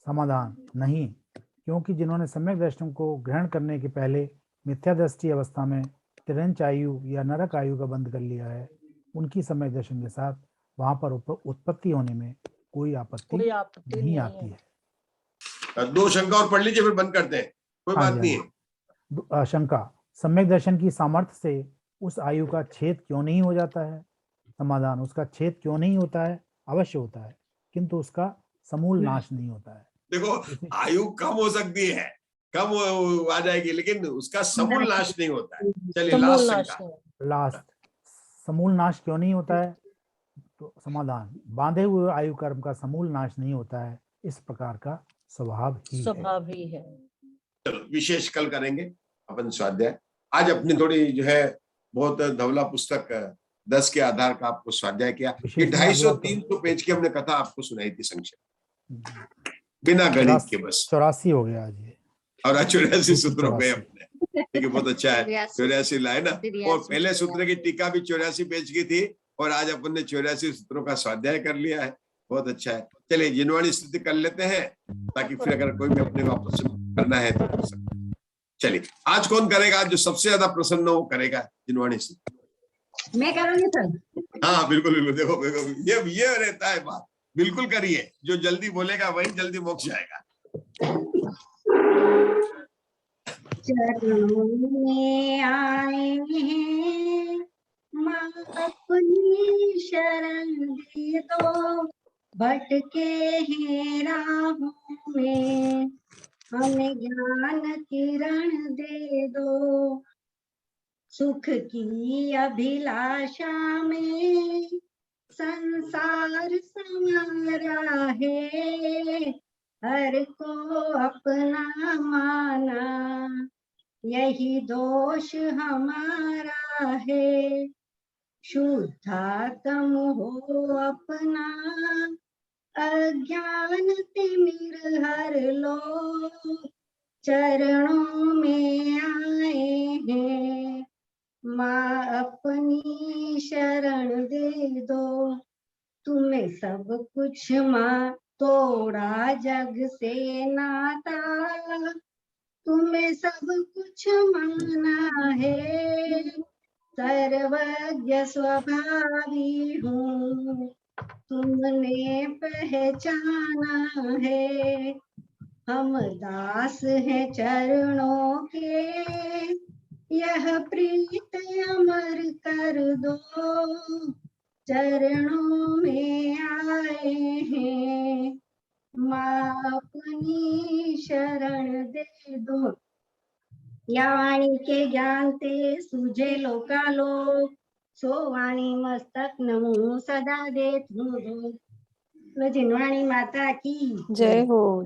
Speaker 4: समाधान नहीं, क्योंकि जिन्होंने सम्यक दर्शन को ग्रहण करने के पहले मिथ्या दृष्टि अवस्था में तिरंच आयु या नरक आयु का बंद कर लिया है, उनकी सम्यक दर्शन के साथ वहां पर उत्पत्ति होने में कोई आपत्ति नहीं आती है।
Speaker 1: दो शंका और पढ़ लीजिए, फिर बंद करते हैं, कोई बात नहीं है।
Speaker 4: शंका, सम्यक दर्शन की सामर्थ्य से उस आयु का छेद क्यों नहीं हो जाता है? समाधान, उसका छेद क्यों नहीं होता है? अवश्य होता है, किंतु उसका समूल नाश नहीं होता है।
Speaker 1: देखो, आयु कम हो सकती है, कम आ जाएगी, लेकिन उसका समूल नाश नहीं होता है। चलिए
Speaker 4: लास्ट, समूल नाश क्यों नहीं होता है? तो समाधान, बांधे हुए आयु कर्म का समूल नाश नहीं होता है, इस प्रकार का स्वभाव ही है।
Speaker 1: चलो विशेष कल करेंगे अपन स्वाध्याय। आज अपनी थोड़ी जो है बहुत धवला पुस्तक 10 के आधार का आपको स्वाध्याय किया। ये 250-300 पेज की हमने कथा आपको सुनाई थी संक्षेप, बिना गणित के, बस
Speaker 4: 84 हो गया आज ये,
Speaker 1: और 84 सूत्र हो गए अपने। ठीक है, बहुत अच्छा है। 84 लाए ना, और पहले सूत्र की टीका भी 84 पेज की थी, और आज अपन ने 84 सूत्रों का स्वाध्याय कर लिया है। बहुत अच्छा है। चलिए जिनवाणी स्तुति कर लेते हैं, ताकि फिर अगर कोई भी अपने को प्रसन्न करना है तो कर सकते हैं। चलिए, आज कौन करेगा? जो सबसे ज्यादा प्रसन्न हो करेगा जिनवाणी स्तुति।
Speaker 8: मैं करूंगी सर।
Speaker 1: हाँ बिल्कुल बिल्कुल, देखो ये रहता है बात, बिल्कुल करिए। जो जल्दी बोलेगा वही जल्दी मोक्ष जाएगा।
Speaker 8: चरणों में आए हैं, माँ अपनी शरण दे दो, भटके हैं राहों में, हमें ज्ञान किरण दे दो। सुख की अभिलाषा में संसार संवरा है, हर को अपना माना, यही दोष हमारा है। शुद्धात्म हो अपना, अज्ञान तिमिर हर लो, चरणों में आए हैं, माँ अपनी शरण दे दो। तुम्हें सब कुछ माँ, तोड़ा जग से नाता, तुम्हें सब कुछ माना है, सर्वज्ञ स्वभावी हूँ, तुमने पहचाना है। हम दास हैं चरणों के, यह प्रीत अमर कर दो, चरणों में आए हैं, माँ अपनी शरण दे दो। या वाणी के ज्ञान ते सूझे लोकालोक, सो वाणी मस्तक नमो सदा देत हूँ। जिनवाणी माता की
Speaker 6: जय हो।